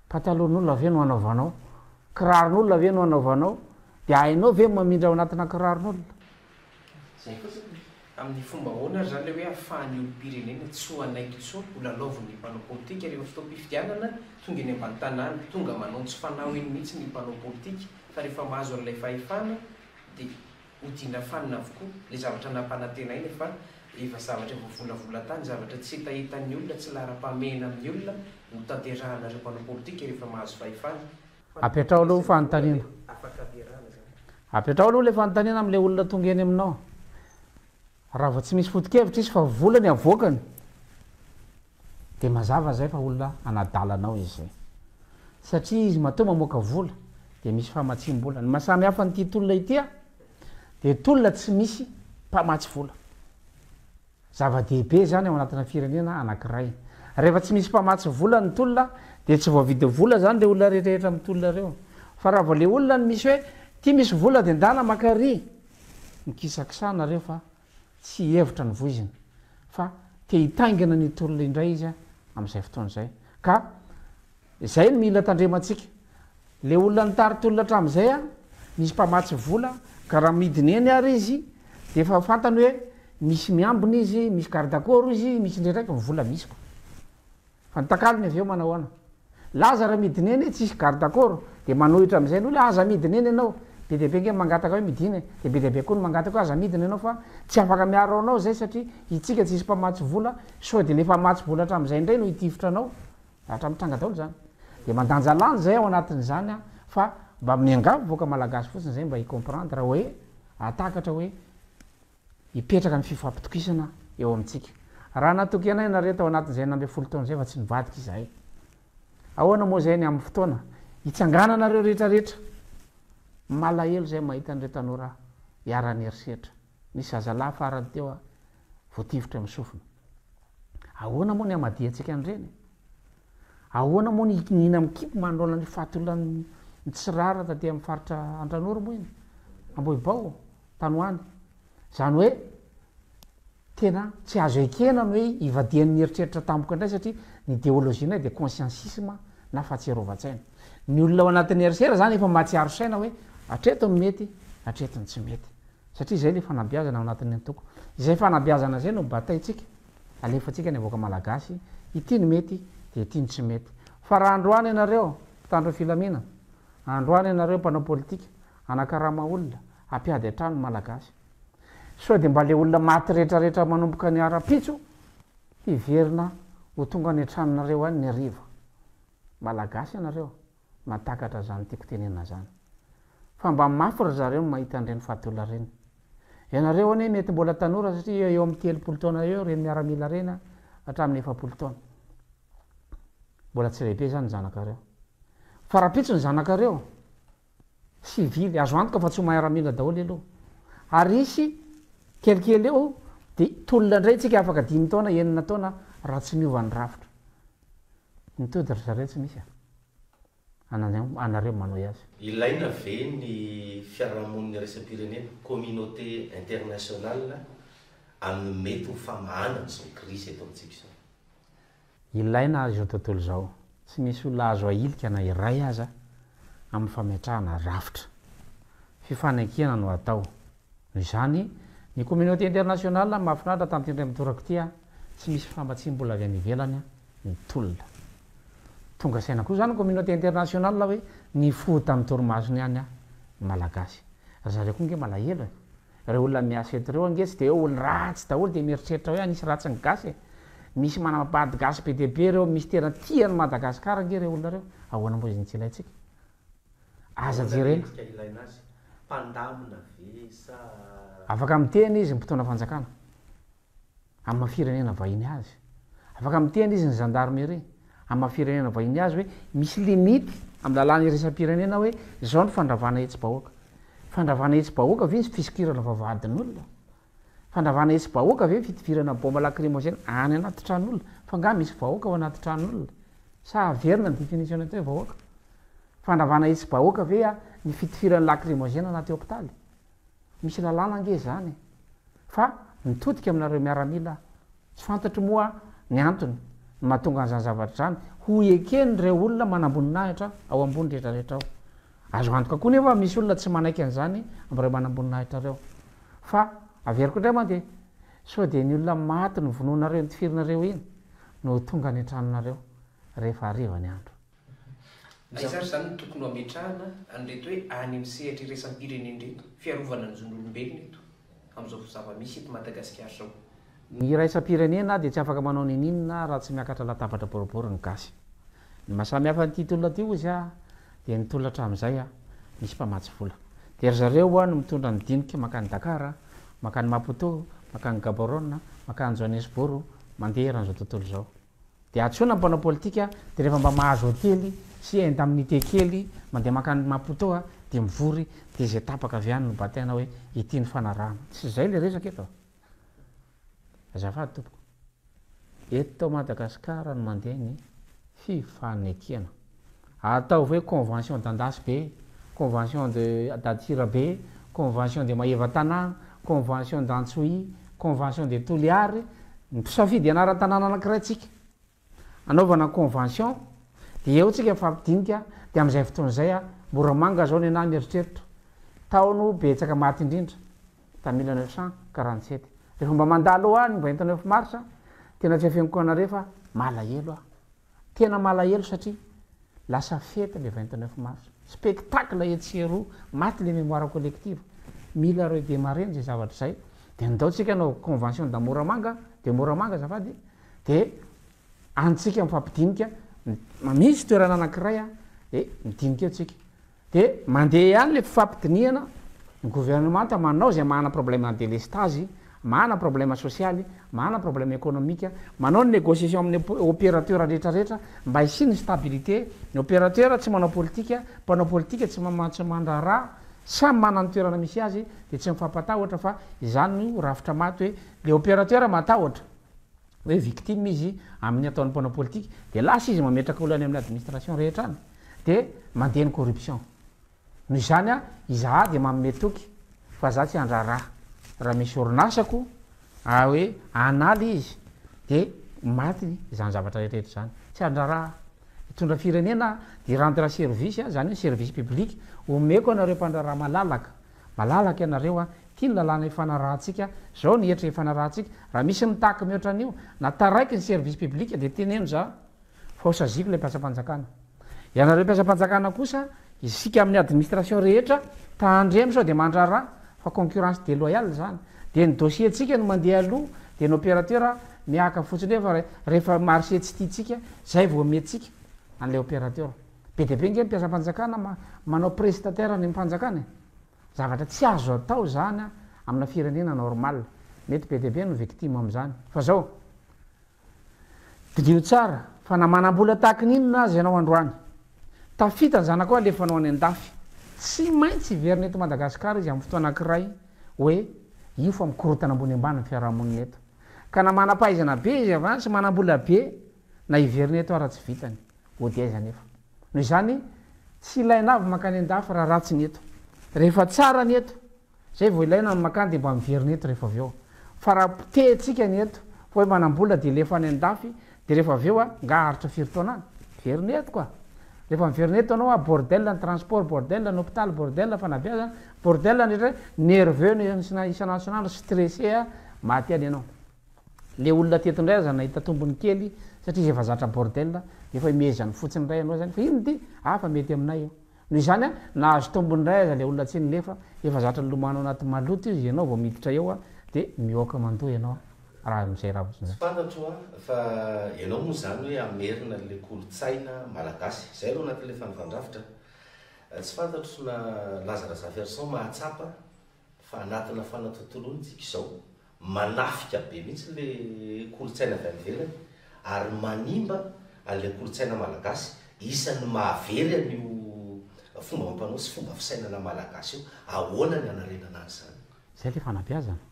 patalohan'olona ve no anaovanao kiraron'olona ve no anaovanao de hainao ve mamindra ao anatina kiraron'olona zay fotsiny amin'ny fomba hoana ary zany le hoe ahafahan'ny olo-pirenena tsy ho anaiky tso olalaoviny mpanao politika rehefa fotoam-pifidianana tonga eny ambany tanàna tonga manao tsy fanao eny mihitsy ny mpanao politika fa rehefa mahazo an'ilay fahefana de hodina fanina avokoa le zavatra nampanantena iny fa efa zavatra voavolavola tany zavatra tsy hitahitan'ny olona tsy lara-pamena amin'ny olona no tanterahanareo mpanao politika rehefa mahazo fahefana apetrao aloha fanontaniana apetrao aloha le fanontaniana am'le olona tonga eny aminao raha vao tsy misy foto-kevitra izy fa vola ny avoakany de mazava zay fa olona anadalanao izy zay satria izy matoa mamoaka vola de misy famatsim-bola ny mahasamy hafa nyty tolona itya de tolona tsy misy mpamatsy vola zava-dehibe zany ao anatina firenena anankiray rehefa tsy misy mpamatsy vola ny tolona de tsy voavidy vola zany le olona rehetrarehetra amin'ny tolona reo fa raha vao le olona ny misy hoe ty misy vola de ndana makary mikisakisana fa tsy hevitra ny voiziny fa te hitaingana ny tolona indray izy amin'izay fotoana zay ka zay no mila tandrematsika le olona nitary tolona hatramin'izay misy mpamatsy vola ka raha midiny eny ary izy de efa fantany hoe misy miambina izy misy gardakoro izy misy ndraidraiky mivola misiko fa nitakaliny avy eo manao ana laza raha midiny eny tsisy gardakoro de manohitra am'izay ny olo aza midiny eny ianao be dehibe nge mangataka hoe midiny de be dehibe koa ny mangataka hoe aza midiny ianao fa tsy afaka miaro anao zay satria itsika tsisy mpamatsy vola so de le mpamatsy vola hatramin'izay indray no hitifitra anao hatra mitranga daolo zany de mandanja lany zay ao anatin'zany fa mba miangavo voaka malagasy fotsiny zay mba hicomprendre hoe atakatra hoe hipetraka ny fifampitokisana eo amitsika raha natoky anay nareo tao anatin'izay nambe folo taona zay fa tsy nivadika izahay ahoana moa zay ny amin'ny fotoana hitsangananareo rehetrarehetra malahelo zay mahita an'ireo tanora hiarany erisetra nisy zazalahy farany teo voativitra amin'ny sofina ahoana moa ny amadiantsika an'ireny ahoana moa ny nihina amikipy mandola ny fatolona ny tsirara taty amin'ny faritra Andranoro moa iny Ambohibao Tanoany zany hoe tena tsy azo ekenany hoe ivadian'ny eritreritra tampoka indray satria ny idéologie de consciencisme na fahatserovatsaina ny olona ao anatin'ny erisera zany efa mahatsiaro saina hoe atreto ny mety atreto ny tsy mety satria zay le fanabiazana ao anatin'ny toko izay fanabiazana zay no bataitsika alefatsika ny avoaka malagasy ity ny mety de ity ny tsy mety fa raha androany ianareo mpitandro filamina androany ianareo mpanao politika anakarama olona ampiady atrano malagasy so de mba le olona maty rehetrarehetra manomboka ny ara-pitso hiverina ho tonga ny antranonareo any ny ariva malagasy ianareo matakatra zany tiako tenena zany fa mba mafy ry zareo no mahita an'ireny fahatolona reny ianareo ane mety mbola tanora satria eo amin'ny 30 taona eo reny miaramila reny hatramin'ny 70 taona mbola tsy lehibe zany zanakareo fa raha-pitso ny zanakareo sivily azo antoka fa tsy ho miaramila daholo aloha ary isy kelikely eo de tolona indray tsika afaka 5 taona 9 taona raha tsy miovany rafitra mitody ry zareo tsy misy anareo manao azy ilaina ve ny fiarahamoniny resa-pirenena communauté internationale amin'ny mety ho famahanany zao crise eto amintsika zao ilaina azy zao tontolo zao tsy misy olona azo ahilika na iray aza amin'ny fametrahana rafitra fifanaikiana no atao izany ny communauté internationale mahafinaritra tam'tyndray mitorako tya tsy misy fambatsim-bola avy any ivelany ny tolona tonga saina koa zany communauté internationale hoe ny fo tamin'ny torimasony any malagasy zareo koa nge malahelo reo olona miasa eto reo ange tsy de hoe olo ratsy daholo de mieritreritra hoe anisy ratsy ny gasy misy manapahady gasy be dehibe reo misy tena tiany Madagasikara nge reo olona reo ahoana moa izy ny tsy ilaitsika aza jerena ilaina azy mpandamina ve sa afaka miteny izy mpotona fanjakana amin'ny firenena vahiny azy afaka miteny izy ny gendarmerie amin'ny firenena vahiny azy hoe misy limity amin'ny lalàna iresam-pirenena hoe zao ny fandravana hetsy-bahoaka fandravana hetsy-bahoaka ve izy fisikirana vavahadin'olona fandravana hetsy-bahoaka ve fitivirana bomba lacrymogène any anaty tran'olona fa nga misy vahoaka ao anaty tran'olona sa averina ny définition teo vahoaka fandravana hetsy-bahoaka ve a ny fitifirana lacrymogène anaty hôpitaly misy lalàna ange zany fa mitodika aminareo miaramila tsy fantatro moa ny antony mahatonga an'izany zavatra zany ho ekeny reo olona manamboninahitra ao ambony rehetrarehetra ao azo antoka koa nefa misy olona tsy manaiky an'izany am'ireo manamboninahitra reo fa averiko indray mandeha so de ny olona maty ny vonoanareo ny tifirinareo iny no tonga ny antranonareo rehefa ariva ny andro aizary zany ny tokony ametrahana anreto hoe any amin'ny sehatra iresampireneny reto fiarovana ny zon'olombelona eto am'izao zava-misy eto Madagasikara zao ny raisam-pirenena dia tsy afaka manao nininona raha tsy miakatra latabatra boribory ny gasy ny mahasamy hafa ny titolona ty izy a dia nitolatra amin'izay a misy mpamatsy vola dia ry zareo a no mitondra ny dinika makany Dakar makany Maputo makany Gaborone makany Johannesburg mandeha ran'izao tontolo zao dia atsona mpanao politika dia rehefa mba mahazo hotely sy indemnité kely mandeha makany Maputo dia mivory dia zay tapaka avy any no batena hoe ity ny fanarahana tsy zay le resaka eto azafady tompoko eto Madagasikara no mandeha ny fifanekena atao hoe convention d'Andas be convention de d'Atira be convention de Maeva Tanàna convention d'Antsohi convention de Toliary misafidy anaran-tanàna anankiray tsika anaovana convention dia eo tsika mifampidinika dia amin'izay fotoana izay a Moramanga zao ny anahy mieritreritra taono betsaka maty indrindra ta 1947 rehefa mba mandalo any 29 mars tena tsy afeniko anareo fa malahelo a tena malahelo satria lasa fety le 29 mars spectacle etsero maty le mémoire collective mila reo be mareny zay zavatra zay dia nitaotsika anao convention da Moramanga de Moramanga zafady dia antsika mifampidinika misy toerana anankiray a dia midinika eo tsika dia mandeha ihany le fifampidiniana ny gouvernement manao zay mahana problème en délestage mahana problème socialy mahana problème économique manao ny négociation amin'ny opérateur rehetrarehetra mba hisy ny stabilité ny opérateur tsy manao politika mpanao politika tsy mandraraha samy manany toerana misy azy dia tsy mifampatahotra fa izany no rafitra maty hoe le opérateur matahotra hoe victime izy amin'ny ataon'ny mpanao politika dia lasa izy mametraka olany amin'ny administration rehetra any dia mandeha ny corruption noho izany a izaha dia mametoky fa za tsy andraraha raha misy orinasako hoe analy izy dia maty zany zavatra rehetrarehetra zany tsy andraraha hitondra firenena dia rendre service zany hoe service public omeko anareo mpandraraha malalaka ianareo a tia ny lalàna ifanarahantsika zao ny hetra ifanarahantsika raha misy mitaky mihoatra an'io na taraiky ny service public dia teneno za fa osaziko le mpiasa-panjakana ianareo mpiasa-panjakana kosa isika amin'ny administration rehetra tahandremy sao dia mandraraha fa concurrence déloyale zany dia ny dossier tsika no mandeha aloha dia ny opérateur miaka fotsiny fa rehefa marché tsy tiatsika zay vao metsika an'lay opérateur be dia be nge mpiasa-panjakana manao prestataire ny mpanjakana zavatra tsy azo atao zany a amina firenena normal mety be dia be no victime amin'izany fa zao didio tsara fa namanam-bola tahaka n'inona azy ianao androany tafita ny zanako alefanao any an-dafy tsy maintsy verina eto Madagasikara izy amin'ny fotoana anankiray hoe io fa mikorotana ambony ambany ny fiarahamonina eto ka namanam-pahaizana be izy avany sy manam-bola be na iverina eto raha tsy vitany odiaiza nefa noho izany tsy ilaina avy makany an-dafy raha ratsy ny eto rehefa tsara ny eto zay vao ilaina ny makany dia mba miverina eto rehefa avy eo fa raha pitentsika ny eto fa hoe manam-bola dia lefa any an-dafy dia rehefa avy eo a nga haritra firy-taonany verina eto koa rehefa miverina eto anao a bordel ny transport bordel ny hôpital bordel fanabeazana bordel nrehetra nerveux ny isanandro stressé a maty any ianao le olona tetondray aza nahita tombony kely satria izy efa zatra bordel efa imezany fotsiny ray anao zany fa ino ty fa mety aminay eo noho izany a nahazo tombony ray aza le olona tsy nilefa efa zatra lomano anaty maloto izy ianao vao miditra eo a dia mioka mandoa ianao raha mizay raha tsy fantatro a fa ianao moa zany hoe amerina le kolotsaina malagasy zay aloha anatin'le fanavandrafitra tsy fantatro na lazaraza verson mahatsapa fa anatina fanatontolony tsika izao manafika be mihitsy le kolotsaina avy anyvelany ary manimba an'le kolotsaina malagasy isan'ny mahavery an'io fomba mampanao sy fomba fisainana malagasy io ahoana ny anarenana azy zany zay le fanabiazana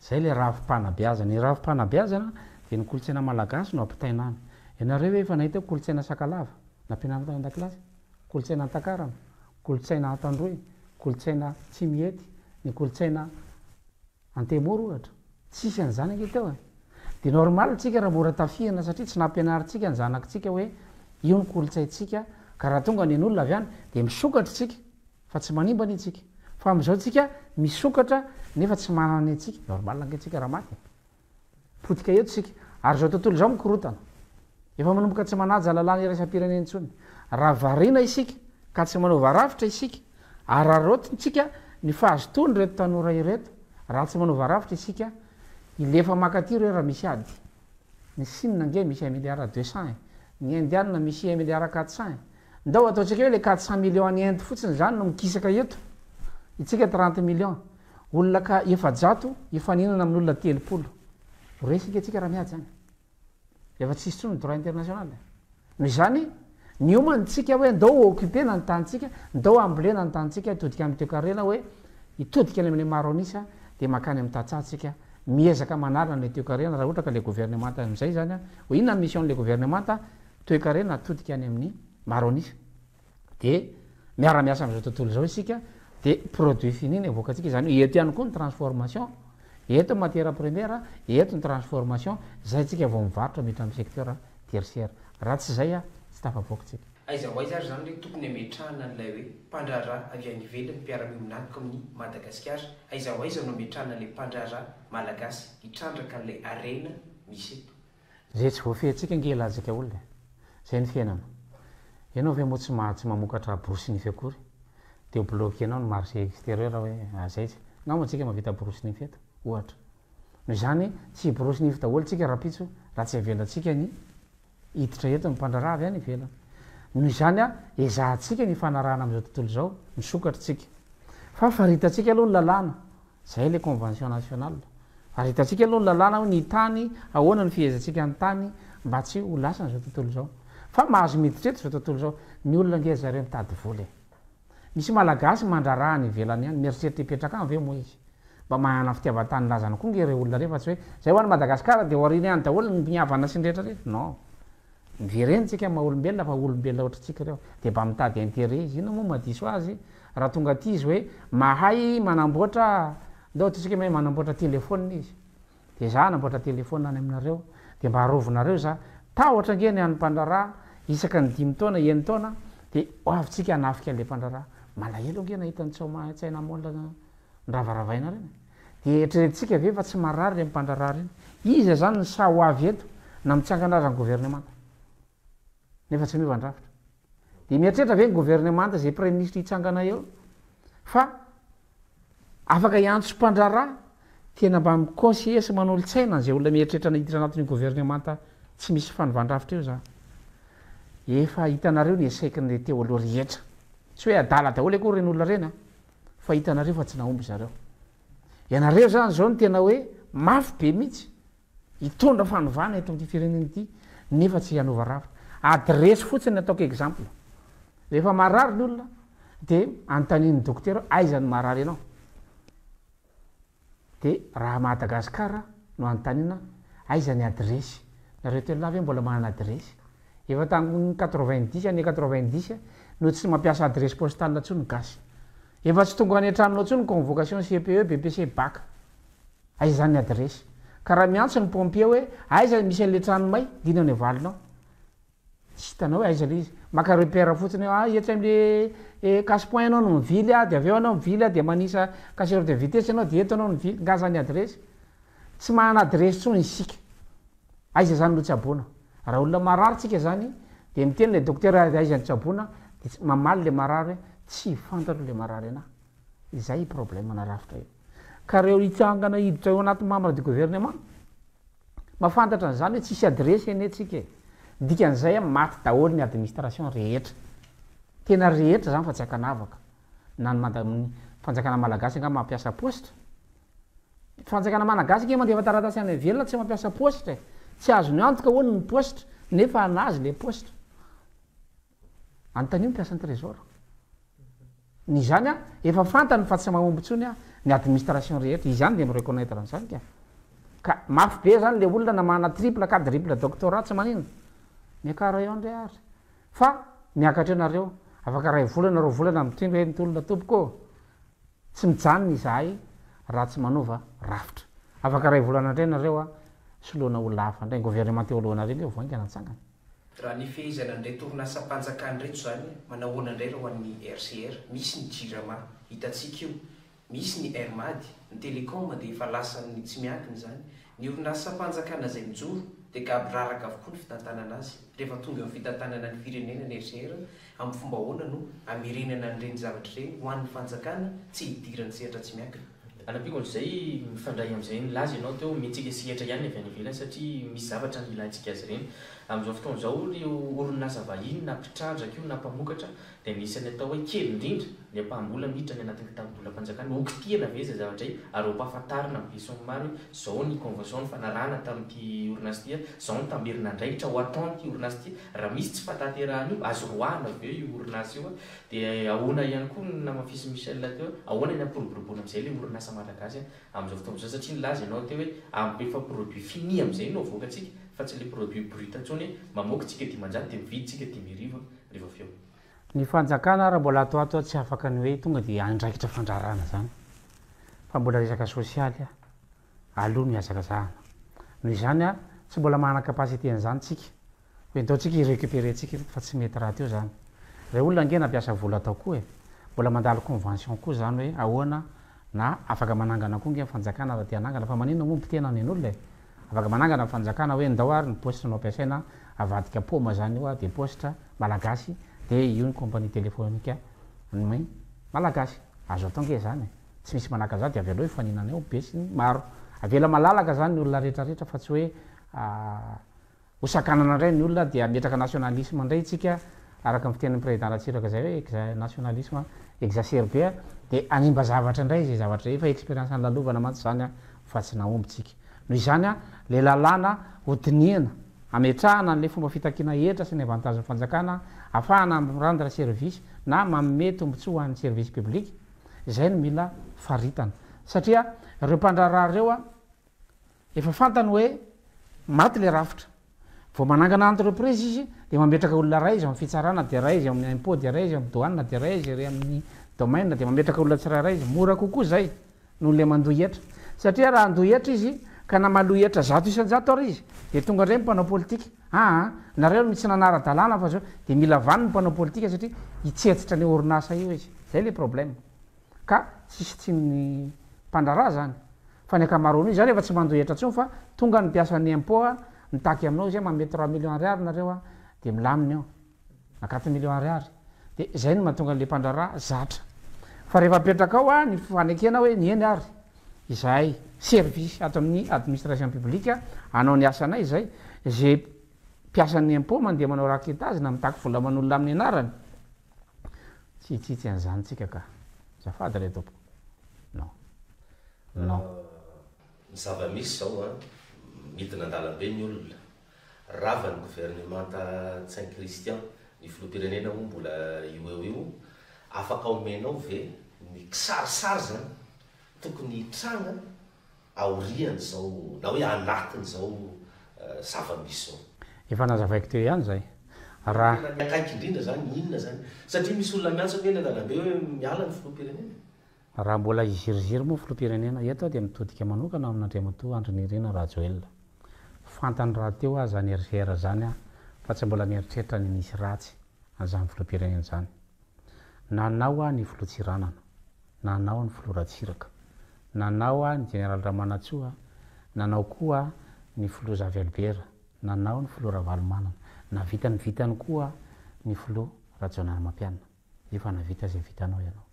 zay le ravi-panabiazana ny ravi-panabiazana dia ny kolotsaina malagasy no ampitaina any ianareo hoe efa nahita kolotsaina sakalava nampianarana tao an-dakilasy kolotsaina antakarana kolotsaina atandroy kolotsaina tsy miety ny kolotsaina antemoro ohatra tsisy an'izany ange teo dia normal tsika raha mora tafihana satria tsy nampianaritsika ny zanakitsika hoe io ny kolotsaintsika ka raha tonga ny olona avy any dia misokatra tsika fa tsy manimba ny itsika fa am'izao tsika misokatra nefa tsy manana ny atsika normal angentsika raha maty potika eto sika ary zao tontolo zao mikorotana efa manomboka tsy manaja lalàna iraisam-pirenena intsony raha variana isika ka tsy manaova rafitra isika ary arotintsika ny fahazotony reto tanora ireto raha tsy manaova rafitra isika ilefa makaty reo raha misy ady ny sinina nge misy 1 milliard 200 ny indiana misy 1 milliard 400 ndao ataontsika hoe le 400 millions ny Inde fotsiny zany no mikisaka eto itsika 30 millions olona ka efajato ifaninana amin'olona 30 resika tsika raha miady zany efa tsisy tsony droit international noho izany ny omantsika hoe ndao occupena ny tantsika ndao ambolena ny tantsika hitodika amin'ny toekarena hoe hitodika any amin'ny maronisa dia makany amin'ny tatsatsika miezaka manarana le toekarena raha ohatra ka le gouvernemanta am'izay zany ho inona ny mission le gouvernemanta toekarena atodika any amin'ny maronisa dia miara-miasa am'izao tontolo zao isika dia produit fini ny avoakatsika zany eto ihany koa ny transformation eto matière première eto ny transformation zay tsika vao mivarotra mitra amin'ny secteur tertiaire raha tsy zay tsy tafavoakatsika aiza ho aiza ary zany hoe tokony ametrahana an'ilay hoe mpandrara avy any ivelany mpiara-miominaniko amin'ny Madagasikara aiza ho aiza no ametrahana le mpandrara malagasy hitrandraka an'ilay arena misy eto zay tsy voafehintsika angelazika olona zay ny fiainana ianao ve moa tsy mamokatra brosy akory dia bloqué anao ny marché extérieur hoe zay tsy ngamoantsika mavita brosy nify eto ohatra noho izany tsy brosy nify daholo tsika rapitso raha tsy avelantsika ny hiditra eto ny mpandrara avy any ivelana noho izany ezahantsika ny fanarahana am'izao tontolo zao misokatra tsika fa faritatsika aloha ny lalàna zay le convention nationale faritatsika aloha ny lalàna hoe ny tany ahoana ny fihezatsika ny tany mba tsy ho lasa n'izao tontolo zao fa mahazo miditra eto zao tontolo zao ny olona nge zareo mitady voly misy malagasy mandraraha ny ivelany any mieritreritra hipetraka any ve moa izy mba mahana fitiavan-tany lazana koa nge re olona refa tsy hoe zay ho any Madagasikara dia hoariny any daholo ny miavana sy nrehetrarehetra non miverentsika maha-olombelona fa olombelona ohatratsika reo dia mba mitady intérêt izy ino moa madiso azy raha tonga aty izy hoe mahay manamboatra ndao ataontsika mahay manamboatra telefona izy dia za namboatra telefona any aminareo dia mba harovinareo za tahotra ngeny any mpandrara isaka ny 5 taona 1 taona dia avyntsika hanafika le mpandrara malahelo nge nahita ny tsaina molna nravaravaina reny dia eritreretintsika ve fa tsy marary le mpandrara reny izy zany ny sa ho avy eto na mitsangana azy ny gouvernemanta nefa tsy miova ndrafitra dia mieritreritra ve ny gouvernemanta zay premier ministre hitsangana eo fa afaka iantso mpandrara tena mba miconseiller sy manolo-tsaina zay olona mieritreritra nahiditra anatin'ny gouvernemanta tsy misy fanovandrafitra eo za efa hitanareo ny esaikiny teo aloha rehetra tsy hoe adala daholo akory reny olona reny fa hitanareo fa tsy nahomby zareo ianareo zany zao ny tena hoe mafy be mihitsy hitondra fanovana eto am'ty firenena ity nefa tsy hanova rafitra adresy fotsiny ataoko exemple rehefa marary ny olona dia antaniny dokotera aizany marary ianao dia raha Madagasikara no antanina aizany adresy nareo toelona ve mbola manana adresy efa tany 90 any 90 no tsy mampiasa adresy postal tsony gasy efa tsy tonga any antranonao tsony convocation CPE BPC bac aizany adresy ka raha miantso ny pompier hoe aiza misy an'le tranomay dina ny avalinao tsy hitanao hoe aiza le izy maka repère fotsiny etra am'le casse point anao no mivily dia aveo anao mivily dia manisa casseur de vitesse anao dia eto anao mivily ngazany adresy tsy mahana adresy tsony isika aiza zany no tsaboana raha olona marary tsika zany dia miteny le dokotera aizany tsaboana dia mamaly le marary tsy fantatro le marary ana izay problème na rafitra io ka reo hitsangana hiditra eo anaty membre du gouvernement mafantatra n'izany hoe tsisy adresy eny atsika dikan'izay maty daholo ny administration rehetra tena rehetra zany fa tsy akanavaka na fanjakana malagasy nga mampiasa poste fanjakana malagasy ke mandefa taratasy any velona tsy mampiasa poste tsy azo ny antoka hoany ny poste nefa anazy le poste antanio mpiasan'ny trésor ny zany a efa fantany fa tsy mahombotsony a ny administration rehetra izany de mireconnaître an'izany ka mafy be zany le olona na mana triple quadruple doctorat tsy manina miakara eo andray ary fa miakatra anareo afaka ray volana ro volana mitindro hoe nitolona tompoko tsy mijanony izahay raha tsy manova rafitra afaka ray volana indray nareo a soloana olona hafa indray gouvernement teo alohanareo le voaingana atsangana raha ny fehizana ndray torinasa-panjakany reto zany manahoana indray raha ho an'ny RCR misy ny jirama hitantsika io misy ny airmady ny télécom dia efa lasany tsy miankiny zany ny orinasa-panjakana zay mijoro dia gaby raraka avokoa ny fitantanana azy rehefa tonga amin'ny fitantanana ny firenena ny RCR amin'ny fomba hoana no amirenana n'ireny zavatra ireny ho an'ny fanjakana tsy hidirany sehatra tsy miankina anapikon'izay mifandray am'izay nylaza ianao teo metsika sehatra ihany avy any ivelany satria misy zavatra ny ilantsika azy ireny amin'izao fotoana izao reo orinasa vahiny na mpitradraka io na mpamokatra dia nisany atao hoe kely indrindra ny ampahambola miditra ny anatin'ny tamin'nybolam-panjakana okitiana ve zay zavatra i ary hompahafantarina amin'ny beson maro hoe zao ny convention ny fanarahana tamin'ity orinasa ty zao ny tamerina andraikitra ho ataon'ity orinasa ty raha misy tsy fantaterahana io azo roahana aveo io orinasa io a dia ahoana ihany koa namafisy Michel teo ahoana ny ampiroboroboana am'izay le orinasa malagasy amin'izao fotoana izao satria nilaza ianao teo hoe efa produit fini am'izay no avoakatsika fa tsy le produit brut atsony mamoaka tsika dimanjato dia mividy tsika dimiriva riva feo ny fanjakana raha mbola atoato tsy afaka ny hoe tonga dia andraikitra fandrarana zany fa mbola resaka sosialy a aloha miazaka zahana noho izany a tsy mbola mahana kapasité an'izany tsika hoe ataotsika irécupéré tsika fa tsy mety raha teo zany ray olona nge nampiasa vola atao koa mbola mandalo convention koa zany hoe ahoana na afaka manangana koa nge fanjakana raha tia anangana fa manino momby tena ny an'olona afaka manangana fanjakana hoe ndao ary ny poste no ampiasaina avadika poma zany io a de poste malagasy de io ny compagnie téléphonique ny malagasy azo atao nge zany tsy misy manaka zany de avy aloha ifaninana eo be sy ny maro avela malalaka zany ny olona rehetrarehetra fa tsy hoe hosakanana indray ny olona dia metraka nationalisme indray tsika araka fiteniny président Ratsiraka zay hoe nationalisme exacerbé de animba zavatra indray zay zavatra efa expérience ny lalovana mantsy zany fa tsy naombytsika noho izany a le lalàna hodiniana ametrahana n'le fomba fitakina hetra sy ny avantage ny fanjakana ahafahana rendre service na manome tombontsoa ho an'ny service public zay no mila faritana satria reo mpandrarah reo a efa fantany hoe maty le rafitra vo manangana entreprise izy de mametraka olona ray izy amin'ny fitsarana de ray izy amin'ny impôt de ray izy amin'ny douane de ray izy ry amin'ny domaine de mametraka olona tsirairay izy mora kokoa zay noho le mandoa hetra satria raha andoa hetra izy ka namaloa hetra zato isanjato ary izy de tonga indray mpanao politika nareo mitsy nanara-dalàna fa zao de mila vany ny mpanao politika satria hitsetsitra ny orinasa io izy zay le problème ka tsisy tsy ny mpandrarah zany fa ny akamaroany io zany efa tsy mandoa hetra tsony fa tonga ny mpiasan'ny impôt mitaky aminao izy manome 3 millions ariary nareo a de milaminy ao na 4 millions ariary de zay no mahatonga n'le mpandrarah zatra fa rehefa apetraka ao a ny fanekena hoe ny eny ary izahay service ato amin'ny administration publique anao ny asanay zay zay mpiasan'ny impôt mandeha manao raquetage na mitaky vola man'olona amin'ny anarany tsitsitsy an'izany tsika ka zafady le tompoko non ny zava-misy zao a midina an-dalambe ny olona rava ny gouvernementa saint Christian ny filoham-pirenena moa mbola io afaka omenao ve ny kisarisary zany tokony hitranga aoriany zao na hoe anatiny zao zava-misy zao efa nazavaiko teo ihany zay raha miakaiky indrindra zany inona zany satria misy olona miantso hoe ny an-dalambe hoe miala ny filoham-pirenena raha mbola iziriziry moa filoham-pirenena eto dia mitodika manokana amin'Andriamatoa Andry Nirina Rajoelina fantany raha teo a zany RCR zany a fa tsy mbola mieritreritra ny misy ratsy an'izany filoham-pirenena zany nanao a ny filoha Tsiranana nanao ny filoha Ratsiraka nanao a ny général Ramanatsoa nanao koa ny filoha Zavy Albert nanao ny filoha Ravalomanana navitany vitany koa ny filoha Rajaonary Mampianina efa navita zay vitanao ianao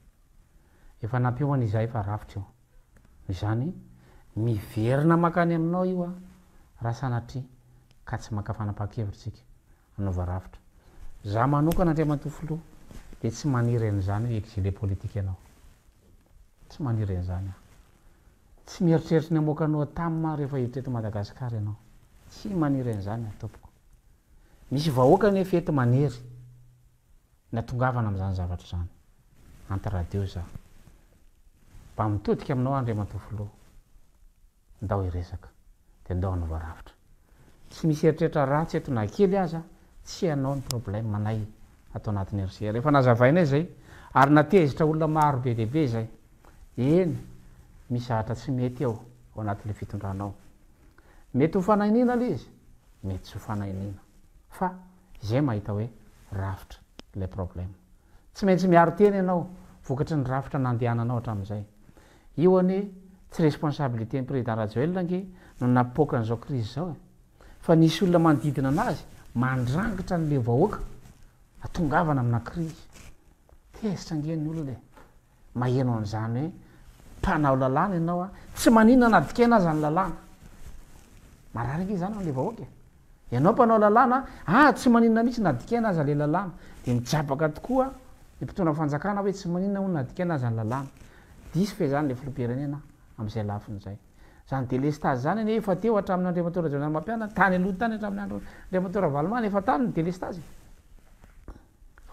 efa nampiomana izahay fa rafitra io izany miverina makany aminao io a raha sanatria ka tsy maka fanapakevitra tsika anaova rafitra za manokana Andriamatoa filoha de tsy maniren'zany hoe exilé politique ianao tsy maniren'zany tsy mieritreritra ny amoakanao tamina rehefa hiditra eto Madagasikara ianao tsy maniren'zany tompoko misy vahoaka ny fety manery natongavana am'zany zavatra zany antradio za mba mitodika aminao Andriamantoa ndao iresaka de ndao ny voaravitra tsy misy eritreritra ratsy eto na kely aza tsy anao ny problème manay atao anatin'ny RCR rehefa nazavaina zay ary natezitra olona maro be dehibe zay eny misy zahatra tsy mety ao anatin'le fitondranao mety ho fanainina le izy mety tsy ho fanainina fa zay mahita hoe rafitra le problème tsy maintsy miaro teny ianao vokatry ny rafitra nandehananao hatramin'izay io anie tsy responsabilité ny président Rajoelina nge no napoaka an'izao crise zao fa nisy olona manodidina anazy mandrangitra n'le vahoaka atongavana amina crise tezitra ngeny olona maheno an'izany hoe mpanao lalàna ianao tsy manina nadikena aza ny lalàna marary nge zany le vahoaka ianao mpanao lalàna tsy manina mihitsy nadikena aza le lalàna de mijabaka tokoa le mpitondra fanjakana hoe tsy manina ho nadikena aza ny lalàna disy fe zany le filopirenena am'izay lafin'izay zany délestage zany ane efa teo hatramin'ny Andriamantoa Rajoelina mampiana tany aloha tany hatramin'ny Andriamantoa Ravalomana efa tany ny délestage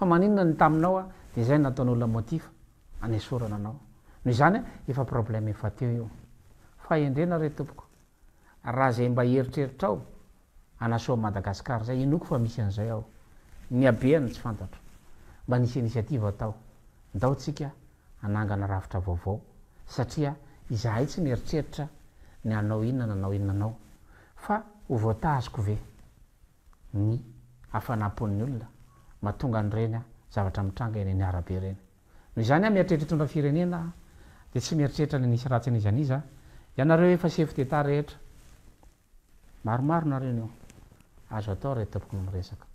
fa maninona ny taminao de zay nataon'olona motif anesorana anao noho izany efa problème efa teo io fa endrena re tompoko raha zay mba heritreritra ao anasoa Madagasikara zay inoko fa misy an'izay ao ny abeany tsy fantatro mba nisy initiative atao ndao tsika anangana rafitra vaovao satria izahay tsy mieritreritra ny anao inona nanao fa ho voataziko ve ny afanapon'ny olona mahatonga an'ireny zavatra mitranga eny arabe reny noho izany mieritreritra hitondra firenena de tsy mieritreritra ny nisy ratsy an'izaniza ianareo efa chef d'état rehetra maromaro nareo nio azo atao re tompoko no miresaka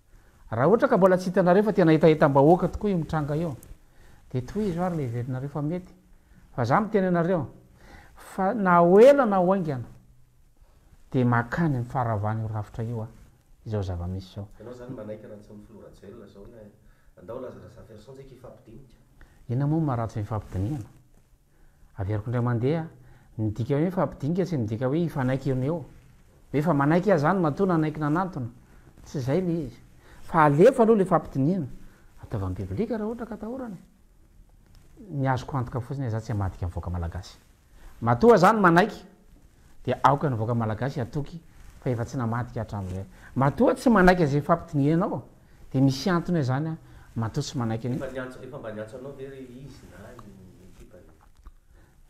raha ohatra ka mbola tsy hitanareo fa tena hitahitam-bahoaka tokoa io mitranga io de toy izy ary le iverinareo fa mety fa za miteny anareo fa na oela na oaingana de makany ny faravany io rafitra io izao zava-misy zao ianao zany manaiky raha tsy mifilo Rajoelina zao le andao lazarasa version ndraiky ifampidinika ina moa maharatsy mifampidiniana averiko indray mandeha midika hoe fampidinika tsy midika hoe ifanaiky eo eo hoe fa manaiky a zany matoa nanaiky nanantona tsy zay le izy fa alefa aloha le fampidiniana ataovam-biblika raha ohatra ka atahorana ny azoko antoka fotsiny za tsy hamadika mivoaka malagasy matoa zany manaiky de aoka ny voaka malagasy atoky fa efa tsy namadika hatramin'izay matoa tsy manaiky azay fampidinianao de misy antony zany matoa tsy manaiky efa mba niantso anao ve izy na ny ekipa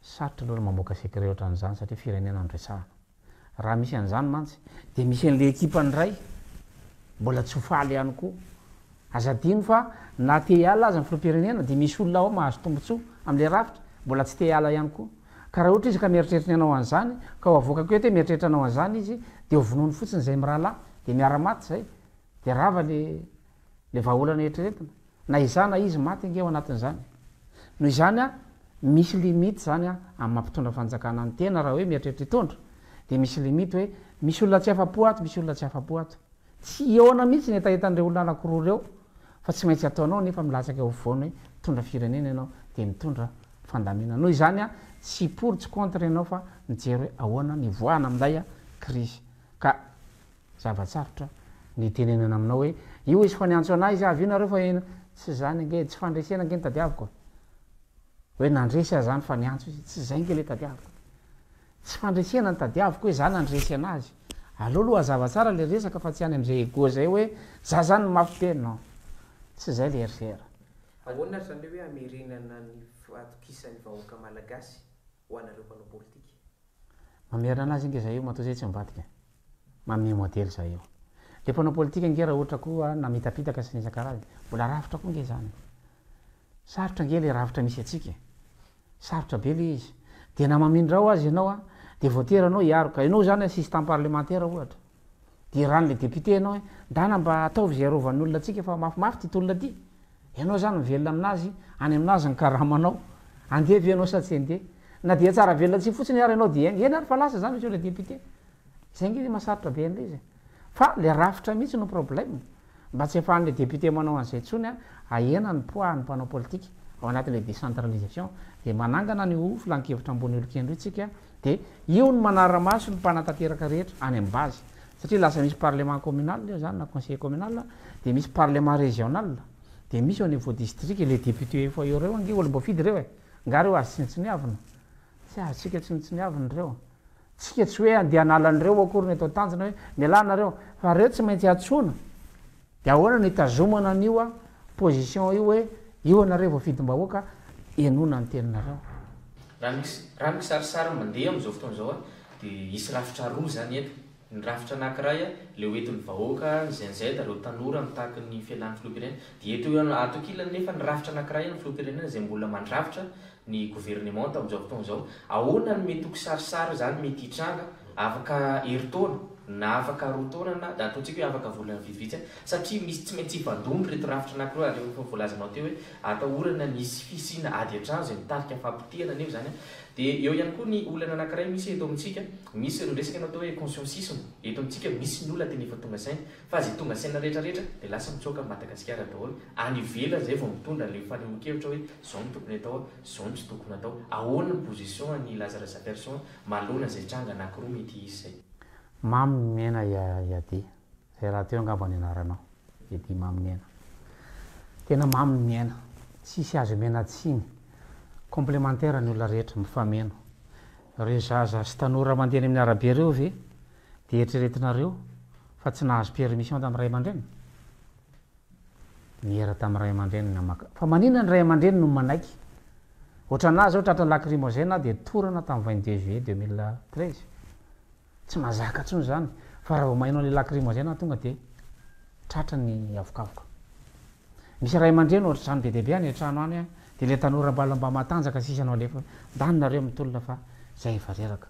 sarotra aloha mamoaka secret ohatran'izany satria firenena andresahana raha misy an'izany mantsy de misy an'le ekipany ray mbola tsy hofaly ihany koa azadino fa na te hiala aza ny filopirenena de misy olona ao mahazo tombotsoa am'le rafitra mbola tsy te hiala ihany koa ka raha ohatra izy ka mieritreritra ny anao an'izany ka ho avoaka ko hoe te mieritreritra anao an'izany izy de hovonony fotsiny zay mirahalahy de miara-maty zay de rava le vahaolana eritreretina na iza na izy maty nge ao anatin'izany noho izany misy limite zany amin'ny mampitondra fanjakana ny tena raha hoe mieritreritra hitondra de misy limite hoe misy olona tsy afapo ato misy olona tsy afapo ato tsy eona mihitsy ny etahitan'ireo olona anakiroa reo fa tsy maintsy ataonao nefa milatsaka eo voany hoe mitondra firenena ianao de mitondra fandamina noho izany tsy pour tsy contre ianao fa mijery hoe ahoana ny voana amin'ilay crise ka zavatsarotra ny tenenana aminao hoe io izy fa niantso anay izy avy inareo fa tsy zany nge tsy fandresena nge ny tadiaviko hoe nandresy zany fa niantso izy tsy zay nge le tadiaviko tsy fandresena ny tadiaviko hoe za nandresy anazy aloaloha azava tsara le resaka fa tsy any am'izay ego zay hoe za zany mafiteny no tsy zay le RCR ahoana zany le hoe amerenana ny atokisan'ny vahoaka malagasy ho anareo mpanao politika mamerina anazy nge za io matoa zay tsy mivadika mame modely za io le mpanao politika nge raha ohatra koa namitapitaka sy nisan-karazany mbola rafitra koa nge zany sarotra nge le rafitra misy atsika sarotra be le izy de na mamindrao azy ianao de voateranao hiaroka ianao zany assistant parlementaire ohatra de rano le député anao ndana mba ataovy zay arovan'ny olona atsika fa mafimafy ty tolona ty ianao zany mivelona aminazy any aminazy ny karamanao andevy ianao sa tsy andeha na dia tsara velona tsy fotsiny ary ianao de eny ary fa lasa zany izy le député zay nge masarotra be an'le izy fa le rafitra mihitsy no problème mba tsy efan'le député manao an'izay tsony a ahena ny poids ny mpanao politika ao anatin'le décentralisation de manangana ny filan-kevitra ambony olokendro itsika de io ny manaramaso ny mpanatanteraka rehetra any amin'ny base satria lasa misy parlement communal io zany na conseiller communal de misy parlement régional de misy au niveau district le député efa eo reo ange olo mbo fidy reo nga reo azy tsinitsiniavina tsy azitsika tsinitsiniavina reo tsika tsy hoe andeha analan'ireo akory ny atao tanjona hoe mialanareo fa reo tsy maintsy atsona de ahoana ny tazomana an'io a position io hoe io anareo voafidim-bahoaka enona ny teninareo raha mikisarisary mandeha am'izao fotoana zao a de isy rafitra roa zany eto ny rafitra anankiray a le oentin'ny vahoaka zaynzay da reo tanora mitaky ny fialan'ny filohampirenena de eto atokilany nefa ny rafitra anankiray ny filohampirenena zay mbola mandrafitra ny gouvernement tam'izao fotoana zao ahoana ny mety hokisarisary zany mety hitranga afaka heritaona na afaka rotaona da ataontsika hoe afaka volana vitsivitsy satria misy tsy maintsy hivandomy reto rafitra anankiroa ary voalazanao teo hoe atahorana nisy fisina ady atrano zay mitarika fampitehana nefa zany de eo ihany koa ny olana anankiray misy eto amintsika misy resaka anao atao hoe consciencisme eto amintsika misy ny olona tena efa tonga saina fa zay tonga saina rehetrarehetra de lasa mitsoka Madagasikara daholo any ivelany zay vao mitondra le fanehoan-kevitra hoe zao ny tokony atao zao ny tsy tokony atao ahoana ny position ny Lazare Zaverson malona zay tranga anankiroa mety izy zay mamy miaina iady zay raha teo angamba ny anaranao iady mamy miaina tena mamy miaina tsisy azo miaina tsiny complémentaire ny olona rehetra mifameno reo zaza sy tanora mandeha amin'ny arabe reo ve de eritreretinareo fa tsy nahazo permission tamin'ny ray aman-dreny miera tamin'ny ray aman-dreny namaka fa manina ny ray aman-dreny no manaiky ohatranazy zao tratra lacrymogène de torana tamin'ny 22 juillet 2013 tsy mazaka tsony zany fa raha vao mainao le lacrymogène tonga de tratra ny avokavoka misy ray aman-dreny ohatra trano be dehibe any trano any de le tanora mba matanjaka sisy anao lefa danonareo mitolona fa zay vareraka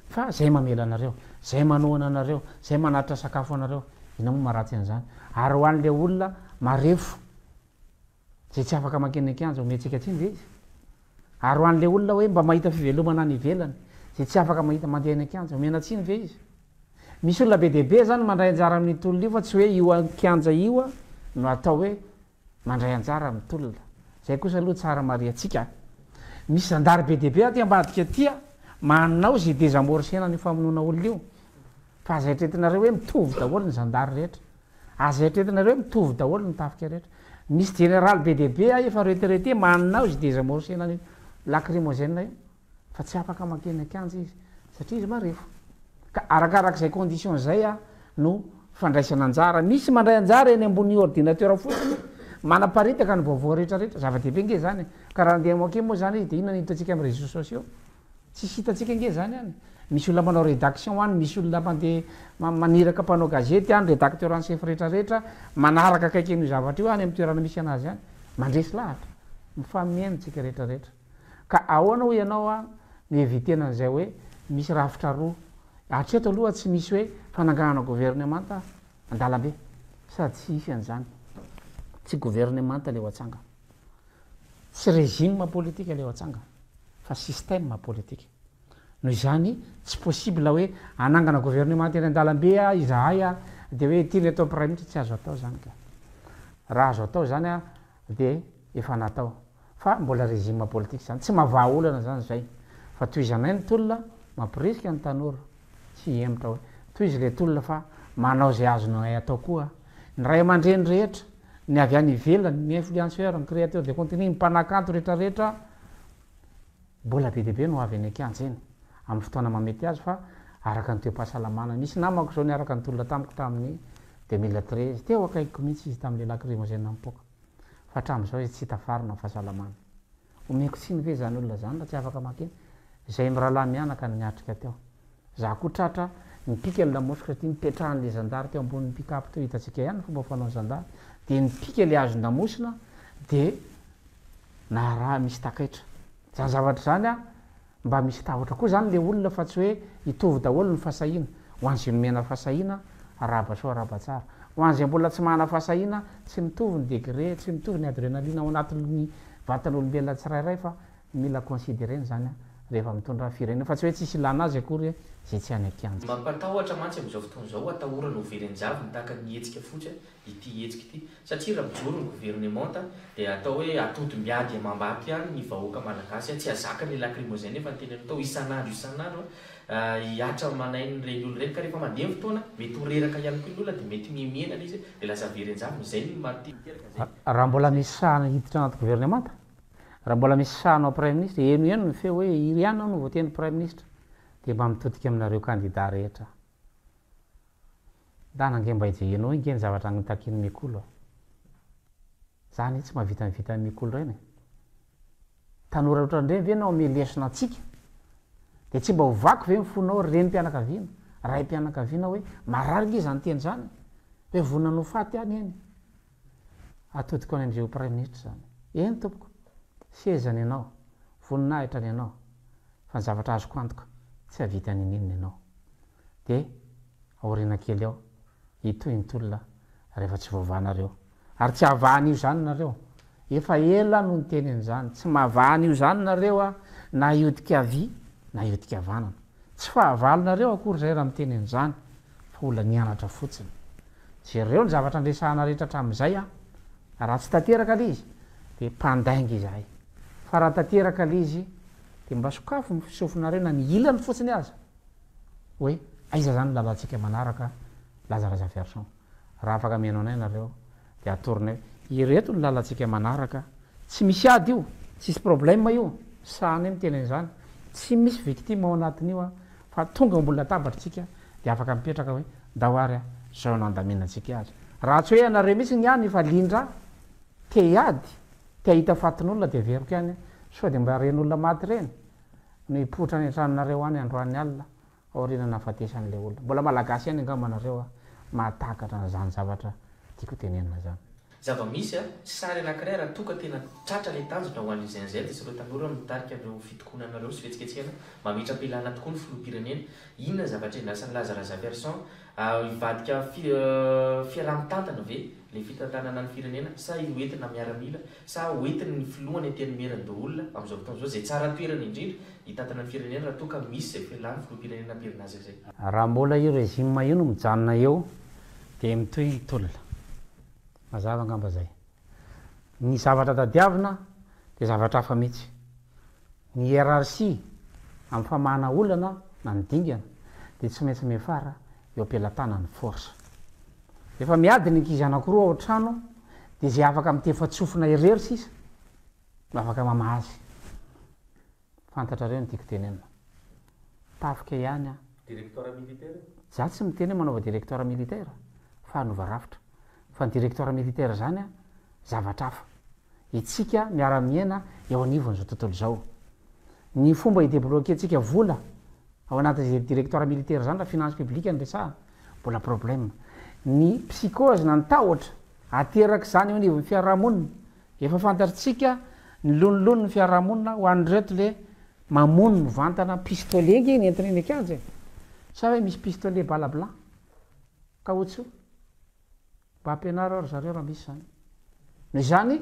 fa zay mamela anareo zay manoana anareo zay manaritra sakafo anareo ina moa maratsy an'izany ary ho an'le olona marefo zay tsy afaka makeny akanjo ometsika tsiny de izy ary ho an'le olona hoe mba mahita fivelomana any ivelany zay tsy afaka mahita mandeha ny akanjo omena tsiny ve izy misy olona be dehibe zany mandray anjara amin'ny tolona io fa tsy hoe io akanja io a no atao hoe mandray anjara amin'ny tolona zay kosa aloha tsara mariatsika misy zandary be dehibe aty ambadika tia manao zay desamborsena ny famonoana olona io fa aza etretinareo hoe mitovy daholo ny zandary rehetra aza etretinareo hoe mitovy daholo ny tafika rehetra misy général be dehibe a efa retraité manao zay desamborsena ny lacrymogène io fa tsy afaka makeny akanjo izy satria izy marefo ka arakarak'izay condition zay a no fandraisana anjara misy mandray anjara eny ambony ordinateur fotsiny manaparitaka ny vaovao rehetrarehetra zava-dehibe nge zany ka raha andeha moake moa zany izy de inona nitatsika amin'ny réseaux sociaux tsy hitatsika nge zany any misy olona manao rédaction any misy olona mandeha maniraka mpanao gazety any rédacteur en chef rehetrarehetra manaraka akaiky ny zavatra io any amin'ny toerana misy anazy any mandresy lahatra mifamienitsika rehetrarehetra ka ahoana hoe ianao a mievitena an'izay hoe misy rafitra roa atreto aloha tsy misy hoe fanangahana gouvernemanta andalambe sady tsy hisy an'izany tsy gouvernemanta le ho atsanga tsy régime politika le ho atsanga fa système politika noho izany tsy possible hoe anangana gouvernemanta eny andalambe a izahay a de hoe ty ny atao prime ministre tsy azo atao zany ka raha azo atao zany a de efa natao fa mbola régime politika zany tsy mavaha olana zany zay fa toy izanay ny tolona mampirisika ny tanora tsy emitra hoe toy izy le tolona fa manao zay azonay atao koa ny ray aman-dreny rehetra ny avy any ivelany ny influenceur ny créateur de contenu mpanakanto rehetrarehetra mbola be dehibe no avy any akanjo eny amin'ny fotoana mamety azy fa araka ny toe-pahasalamana misy namako zao niaraka ny tolona tamiko tamin'ny 2013 teo akaikiko mihitsy izy tamin'le lacrymogène mipoka fa hatramin'izao izy tsy tafarina fahasalamana omeko tsiny ve zany olona zany la tsy afaka makeny zay mirahalahy mianaka ny miatrika teo za koa tratra nipika ny lamosika ty nipetrahan'le zandary teo ambon'ny picape teo hitatsika ihany fomba fanao zandary de nipika le azo ndamosina de na raha misy takaitra zany zavatra zany a mba misy tahotra koa zany le olona fa tsy hoe hitovy daholo ny fahasahina ho an'zay nomena fahasahina araba soa araba tsara ho an'zay mbola tsy mahana fahasahina tsy mitovy ny degré tsy mitovy ny adrénaline ao anatin'ny vatan'olombelona tsirairay fa mila considéreny zany a rehefa mitondra firenena fa tsy hoe tsisy ilana azy akory zay tsy any akianja mampatahotra mantsy am'izao fotoana zao atahorana overenjavy mitaka ny hetsika fotsy ity hetsika ity satria raha mijoro ny gouvernementa dia atao hoe atotom-biady mambaky any ny vahoaka malagasy tsy azaka ny lacrymogène nefa nyteny atao isan'andro hiatra manainy reny olo reny ka rehefa mandeha ny fotoana mety horeraka ihany koa ny olona dia mety mimenana izy dia lasa verenjavy zay ny martiteraka raha mbola misy sahana hiditra anaty gouvernementa raha mbola misy sahanao prime ministre eno ny feo hoe iriana no voateny prime ministre dia mba mitodika aminareo kandida rehetra danangemba ijehenao ingeny zavatra nitakiany mikolo zany tsy mahavita mikolo reny tanora ohatrandreny ve nao amelesina atsika dia tsy mba hovaky ve mifonao renim-pianakaviana ray-pianakaviana hoe mararika izy any teny zany hoe vonanao faty any eny atodika any am'zay prime ministre zany eny tompoko sezany ianao voninahitra ny ianao fa ny zavatra azoko antoka tsy havita ny ninona ianao dia aorina kely ao itoy nytolona rehefa tsy voavanareo ary tsy havahan'io zany nareo efa ela no ny tenin'izany tsy mahavahan'io zany nareo a na iodika avy na iodika avanana tsy fahavalonareo akory zay raha mitenin'izany fa olona nianatra fotsiny jereo ny zavatra andresahana rehetra hatramin'izay a raha tsy tanteraka l izy dia mpandainga izahay fa raha tanteraka l izy dia mba sokafo misofinareo na ny ilany fotsiny aza hoe aiza zany lalantsika manaraka lazaraza verson raha afaka menao anay nareo dia atorinay ireto ny lalantsika manaraka tsy misy ady io tsisy problema io sahany mitenan'izany tsy misy victime ao anatin'io a fa tonga mbola tabatritsika dia afaka mipetraka hoe dahoary a zao nandaminantsika azy raha tsy hoe anareo misy ny any fa lindra te ady te hita fatin'olona dia veriko any sao dia mba ren'olona maty reny ny potra ny antranonareo any androan'ny alina aorina nafatesan'lay olona mbola malagasy any angamanareo a mahatakatra n'zany zavatra tiako tenenina zany zava-misy sary anankiray raha toka tena tratra le tanjona ho an'izan'izay dia sy reo tanora mitarika reo fitokonanareo sy fihetsiketsehana mamitra ampelana tokoa ny filoham-pirenena inona zavatra endasan'ny lazaraza verson ivadika fiaraha-mitantana ve le fitantanana ny firenena sa hoentina miaramila sa hoentiny ny filohany ateny meran-doolona am'izao fotoana zao zay tsara toerana indrindra hitantana ny firenena raha toka misy zay fialany filoham-pirenena ampirinazy zay raha mbola io régime io no mijanona eo dia mitoy nytolona mazava angamba zay ny zavatra tadiavina dia zavatra hafa mihitsy ny hiérarchie amin'ny famahana olana na ny dingana dia tsy maintsy mefara eo ampelatana ny force efa miady ny ankizy anakiroa ao trano dia zay afaka mitefa-tsofina irery sisa afaka mamahazy fantatra reo ny tiako tenenina tafika ihany a directeur militaire za tsy miteny hoe manaova directeur militaire fa hanova rafitra fa ny directeur militaire zany a zavatra hafa itsika miara-miaina eo anivon'izao tontolo zao ny fomba hidébloquer antsika vola ao anatin'izay directeur militaire zany raha finance publique ny resaha mbola problème ny psychose na ny tahotra ateraka zany eo anivon'ny fiarahamonina efa fantatritsika ny lonolono ny fiarahamonina ho an'reto le mamono ny vantana pistolet nge ny entina eny akianja sa hoe misy pistolet balablanc ka otso mba ampianara ary zareo raha misy zany noho zany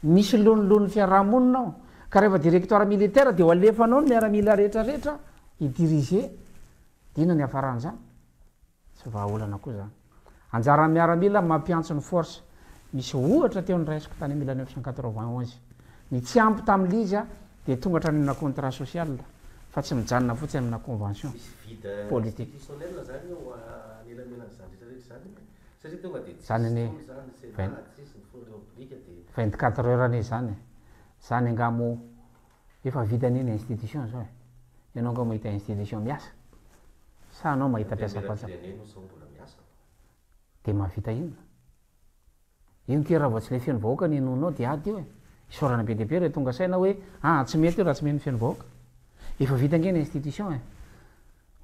misy lonolon'ny fiarahamonina ao ka rehefa directeur militaire dia ho alefanao ny miaramila rehetrarehetra idirige dina ny afaran'zany tsy vahaolana koa zany anjara miaramila mampiantso ny force misy ohatra teo ny raisiko tany 1991 ny tsy ampy tam'lizy a dia tonga hatramina contrat social fa tsy mijanona fotsy amina convention politique zany ny 24 heures ane zany zany angamo efa vitan'iny institution zao ianao nga mahita institution miasa sa anao mahita mpiasa-patsaka dia mahavita inona ino ke raha vao tsy le fian'ny vahoaka ny enonao dia ady io e isorana be dehibe re tonga saina hoe tsy mety io raha tsy meny fian'ny vahoaka efa vita ngeny institution e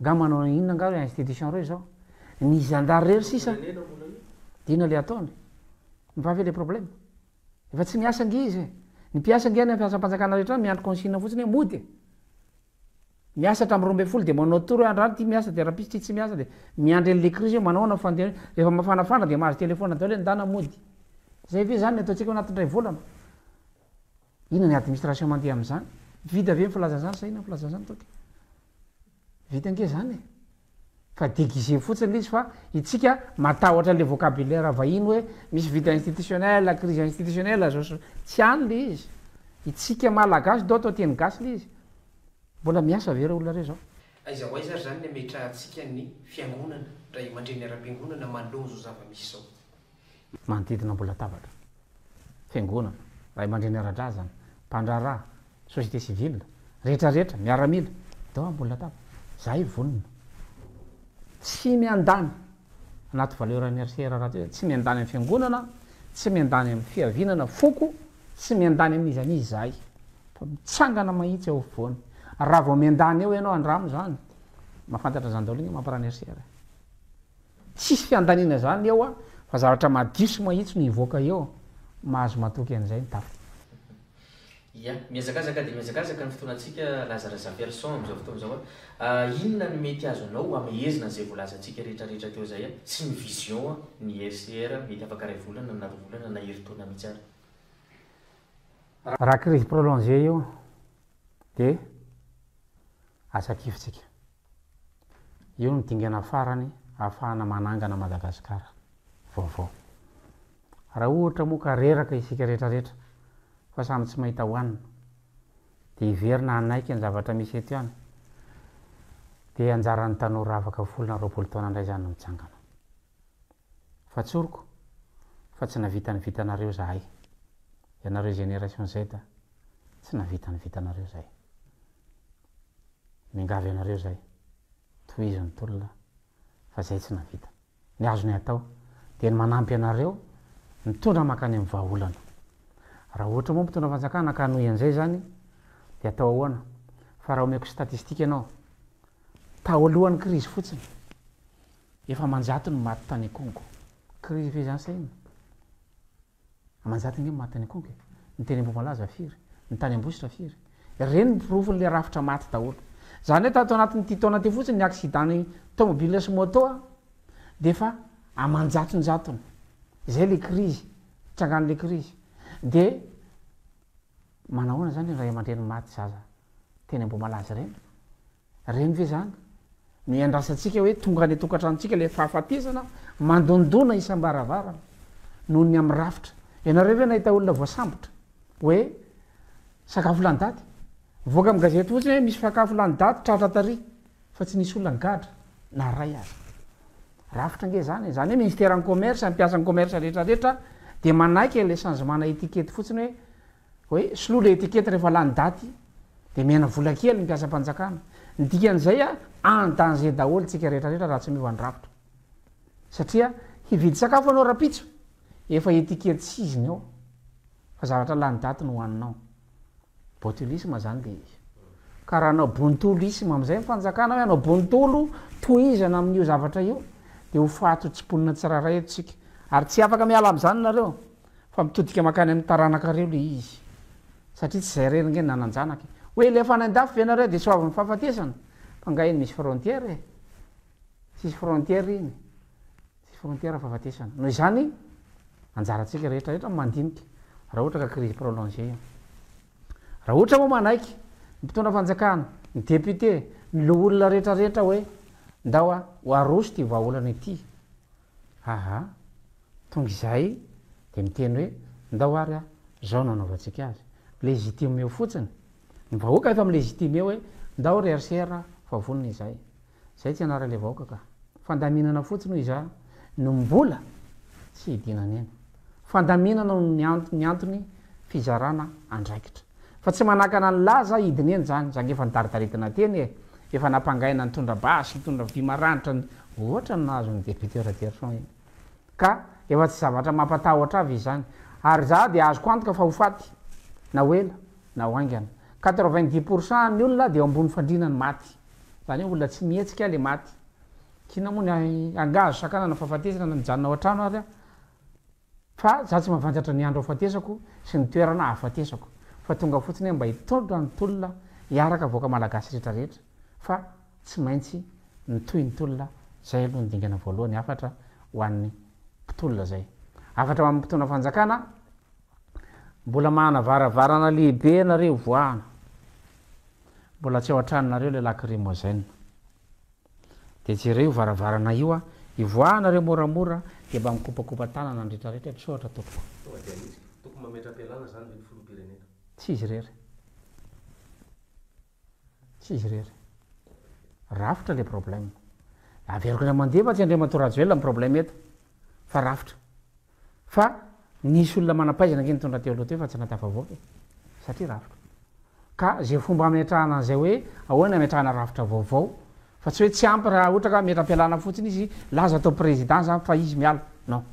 nga manao inona nga hoe institution reo zao ny zandary rery sisa dina le ataony mivavy le problème efa tsy miasa nge izy e ny mpiasa ngeny mpiasa-panjakana rehetra miandro consigne fotsiny hoe mody miasa hatram'y 12 dia manao tory hoe andrano ty miasa dia rahapisy tsy miasa dia miandry an'le crise io manao fandeha rehefa mafanafana dia mahazo telefona daholo hoe ndana mody zay ve zany ny ataontsika ho anatin'ray volana inona ny administration mandeha amin'izany vita avy filaza zany saina filaza zany toky vita ange zany fa déguisé fotsiny izy fa itsika matahotra le vocabulaire vahiny hoe misy vita institutionnel crise institutionnel zao tsy any le izy itsika malagasy dao atao teny gasy le izy mbola miasa avy re olona re zao aiza ho aiza ary zany ny metra atsika ny fiangonana ray mandreny ara-piangonana manolona zao zava-misy zao manodidina mbola tabatra fiangonana ray mandreny ara-drazana mpandrarà société civile rehetrarehetra miaramila dao mbola tabatra zay vonona tsy miandany anaty valeur anniversaire raha tsy miandany amin'ny fiangonana tsy miandany amin'ny fiavinana foko tsy miandany amin'izanizy zay fa mitsangana mahitsy eo voany raha vao miandany eo ianao andramo zany mahafantatra zany daholo igny mamparaniversaire tsisy fiandanina zany eo a fa zavatra madiso mahitsy no ivoaka eo mahazo matoky an'izay nitafy ia miazakazaka de miazakazaka ny fotoanantsika lazaraza verson am'izao fotoana zao inona ny mety azo anao amehezina zay voalazantsika rehetrarehetra teo zay sy ny vision ny SCR mety afaka ray volana na roa volana na heritona mihitsy ary raha crise prolongé io de asakifitsika io ny dingana farany ahafahana manangana Madagasikara vaovao raha ohatra moa ka reraka isika rehetrarehetra fa samy tsy mahita hoanina de iverina anaiky ny zavatra misy eto ihany de anjaran'ny tanora afaka folona roapolo taona indray zany mitsangana fa tsoroko fa tsy navitany vitanareo zahay ianareo génération Z tsy navitany vitanareo zay mingavy anareo zay tohizony tolona fa zay tsy navita ny azony atao de ny manampy anareo mitondra makany amin'ny vahaolana raha ohatra moa mitondra fanjakana ka nohy an'izay zany de atao ahoana fa raha omeko statistika ianao tao alohan'ny crise fotsiny efa manjato ny maty tany akongo crise faisance iny amanjato nge maty tany akongo ny teny Ambohimalaza firy ny tany Ambositra firy reny mirovony le rafitra maty daholo zany hoe tato anatin'ny ty taona ty fotsiny ny accident-ny tomobile sy moto de fa amanjatonjatony zay le crise trangan'le crise de manahoana zany ray aman-dreny maty zaza teny Ambohimalaza reny ve zany no iandrasantsika hoe tonga ny tokantranotsika le fahafatesana mandondona isam-baravarana noho ny amin'ny rafitra ianareo ve nahita olona voasambotra hoe sakafo lany daty voaka amin'ny gazety fotsiny hoe misy sakafo lany daty tratra tary fa tsy nisy olona ngadra na ray azy rafitra nge zany zany hoe ministère commerce ampiasan'ny commerce rehetrarehetra de manaiky le changement na etikety fotsiny hoe soloa le etikety rehefa lany daty de miaina vola kely mpiasa-panjakana ndikan'izay en danger daholo tsika rehetrarehetra raha tsy miova ny rafitra satria hividy sakafo anao rapitso efa etikety siziny ao fa zavatra lany daty no hoaninao botulisme zany le izy ka raha anao bontolisme am'izay mifanjakana hoe anao bontolo tohizana amin'io zavatra io de ho fato tsiponina tsiraray etsika ary tsy afaka miala am'zany nareo fa mitodika makany amin'ny taranakareo le izy satria tsy zay reny nge nananjanaky hoe le fanandafy ve nareo de soavin'ny fahafatesana fa nga iny misy frontière sisy frontière iny sisy frontière fahafatesana noho izany anjaratsika rehetrarehetra mandinika raha ohatra ka crise prolongé io raha ohatra moa manaiky mpitondra fanjakana ny député ny lo olona rehetrarehetra hoe ndao a ho arosy ty vahaolana ity aha tonga izay de miteny hoe ndao ary a zao nanaovantsika azy légitime eo fotsiny ny vahoaka efa am'légitime eo hoe ndao RCR fa vonona izay zay tsy anara le vahoaka ka fandaminana fotsiny ho iza no mbola tsy hidinana eny fandaminana ny antony fizarana andraikitra fa tsy manakana ny laza hidiny eny zany zany efa nidaridaridina teny efa nampangaina nitondra basy nitondra vimaranitra ohatra ny nahazo ny député Raderson iny ka efa tsy zavatra mampatahotra avy izany ary za de azoko antoka fa ho faty na oela na hoaingana 90% ny olona de eo ambony fandrina ny maty zany hoe olona tsy mihetsika le maty kina moa ny angazo sakana na fahafatesana na mijanona ao an-trano ary fa za tsy mahavanjatra ny andro afatesako sy ny toerana afatesako fa tonga fotsiny hoe mba hitondra ny tolona hiaraka voaka malagasy rehetrarehetra fa tsy maintsy nitoy ny tolona zay aloha ny dingana voalohany afatra ho an'ny mpitolona zay afatra amin'ny mpitondra fanjakana mbola mahana varavarana lehibe nareo voahana mbola tsy ao an-tranonareo le lakrimozaine de jereo varavarana io a ivoahnareo moramora de mba mikopakopa tanana andretrarehetra tsotra toko tsy izy rery tsy izy rery rafitra le problème averiko ny mandeha fa tsy andre matorajoela my problème eto fa rafitra fa nisy olona manampaizana nge nitondra teo aloha teo fa tsy natafavoaka satria rafitra ka zay fomba ametrahana an'izay hoe ahoana ametrahana rafitra vaovao fa tsy hoe tsy ampy raha ohatra ka metram-pialana fotsiny izy laza atao président zany fa izy miala non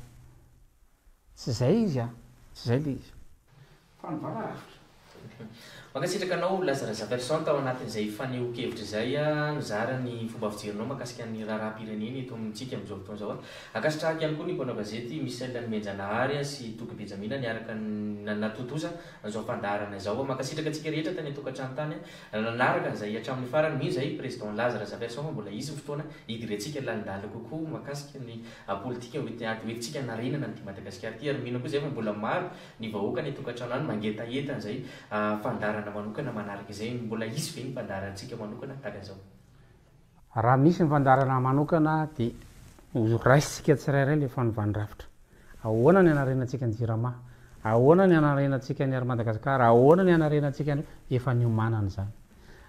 tsy zay izy a tsy zay le izy fa nivana rafitra makasitraka anao lazaraza person tao anatin'izay faneho-kevitra zay a nizara ny fomba fijerinao makasika ny raharaha-pirenena eto amintsika amin'izao fotoana zao a akasitrahaka ihany koa ny mpanao gazety Michel Menjanahary sy Toky Benjamina niaraka natotoza an'izao fandaharana izao makasitraka antsika rehetra tany atokantrano tany a nanaraka an'izay hatramin'ny farany mihitsy zay président Lazaraza person fa mbola izy fotoana idirentsika lalindala kokoa makasika ny politika hoentsika narenana ny Madagasikara ty ary mino koa zay fa mbola maro ny vahoaka ny atokantrano any mangetaeta an'izay fandarana manokana manaraka izay mbola izy ve ny fandarantsika manokana tahaka izao raha misy ny fandarana manokana de raisitsika tsirairay le fanovany-drafitra ahoana ny anarenantsika ny jirama ahoana ny anarenantsika ny ary Madagasikara ahoana ny anarenantsika ny efa niomanana zany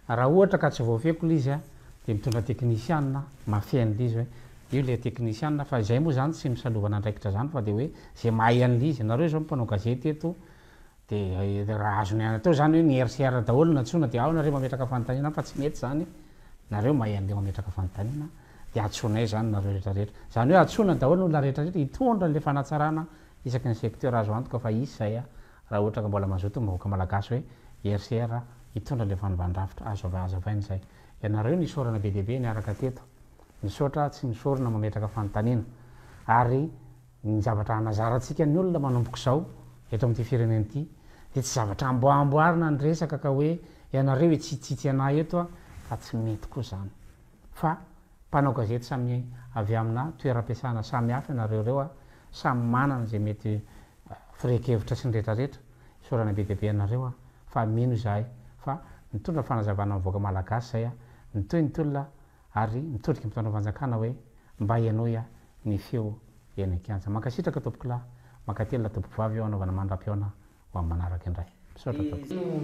raha ohatra ka tsy voafeko l izy a de mitondra teknisianna mafiain'le izy hoe io le teknisianna fa zay moa zany tsy misalovana andraikitra zany fa de hoe zay mahay an'le izy nareo zao mpanao gazety eto de raha azony any atao zany hoe ny RCR daholo natsona de ao nareo mametraka fanontaniana fa tsy mety zany nareo mahay an'le mametraka fanontaniana de atsonay zany nareo rehetrarehetra zany hoe atsona daholo olona rehetrarehetra hitondra le fanatsarana isaky ny secteur azo antoka fa isy zay a raha ohatra ka mbola mazoto mivahoaka malagasy hoe RCR hitondra le fanovany-drafitra azavainy zay ianareo nisorana be deaibe niaraka teto nisotra tsy nisorona mametraka fanontaniana ary ny zavatra anazarantsika ny olona manomboka zao eto amin'ity firenena ity de tsy zavatra amboamboarina ny resaka ka hoe ianareo hoe tsitsitsy anay eto a fa tsy mety koa zany fa mpanao gazety samy avy amina toeram-piasana samy hafa ianareo reo a samy manana zay mety firehekevitra sy ny rehetrarehetra sorana be deaibe anareo a fa mino zahay fa mitondra fanazavana mivoaka malagasy zay a nitoy ny tolona ary mitodriky mitondra fanjakana hoe mba ianoy a ny feo ianakanja mankasitraka tompokolahy makatelina tompoko-vavy eo anaovana mandram-piona ho amin'ny manaraka indray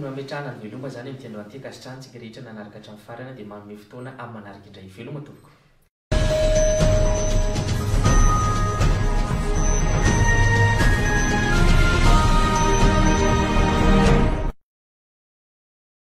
no ametrahana ny veloma zany am'tianao aty akasitrahantsika rehetra nanaraka hatramin'ny farana de manome fotoana amin'ny manaraka indray veloma tompoko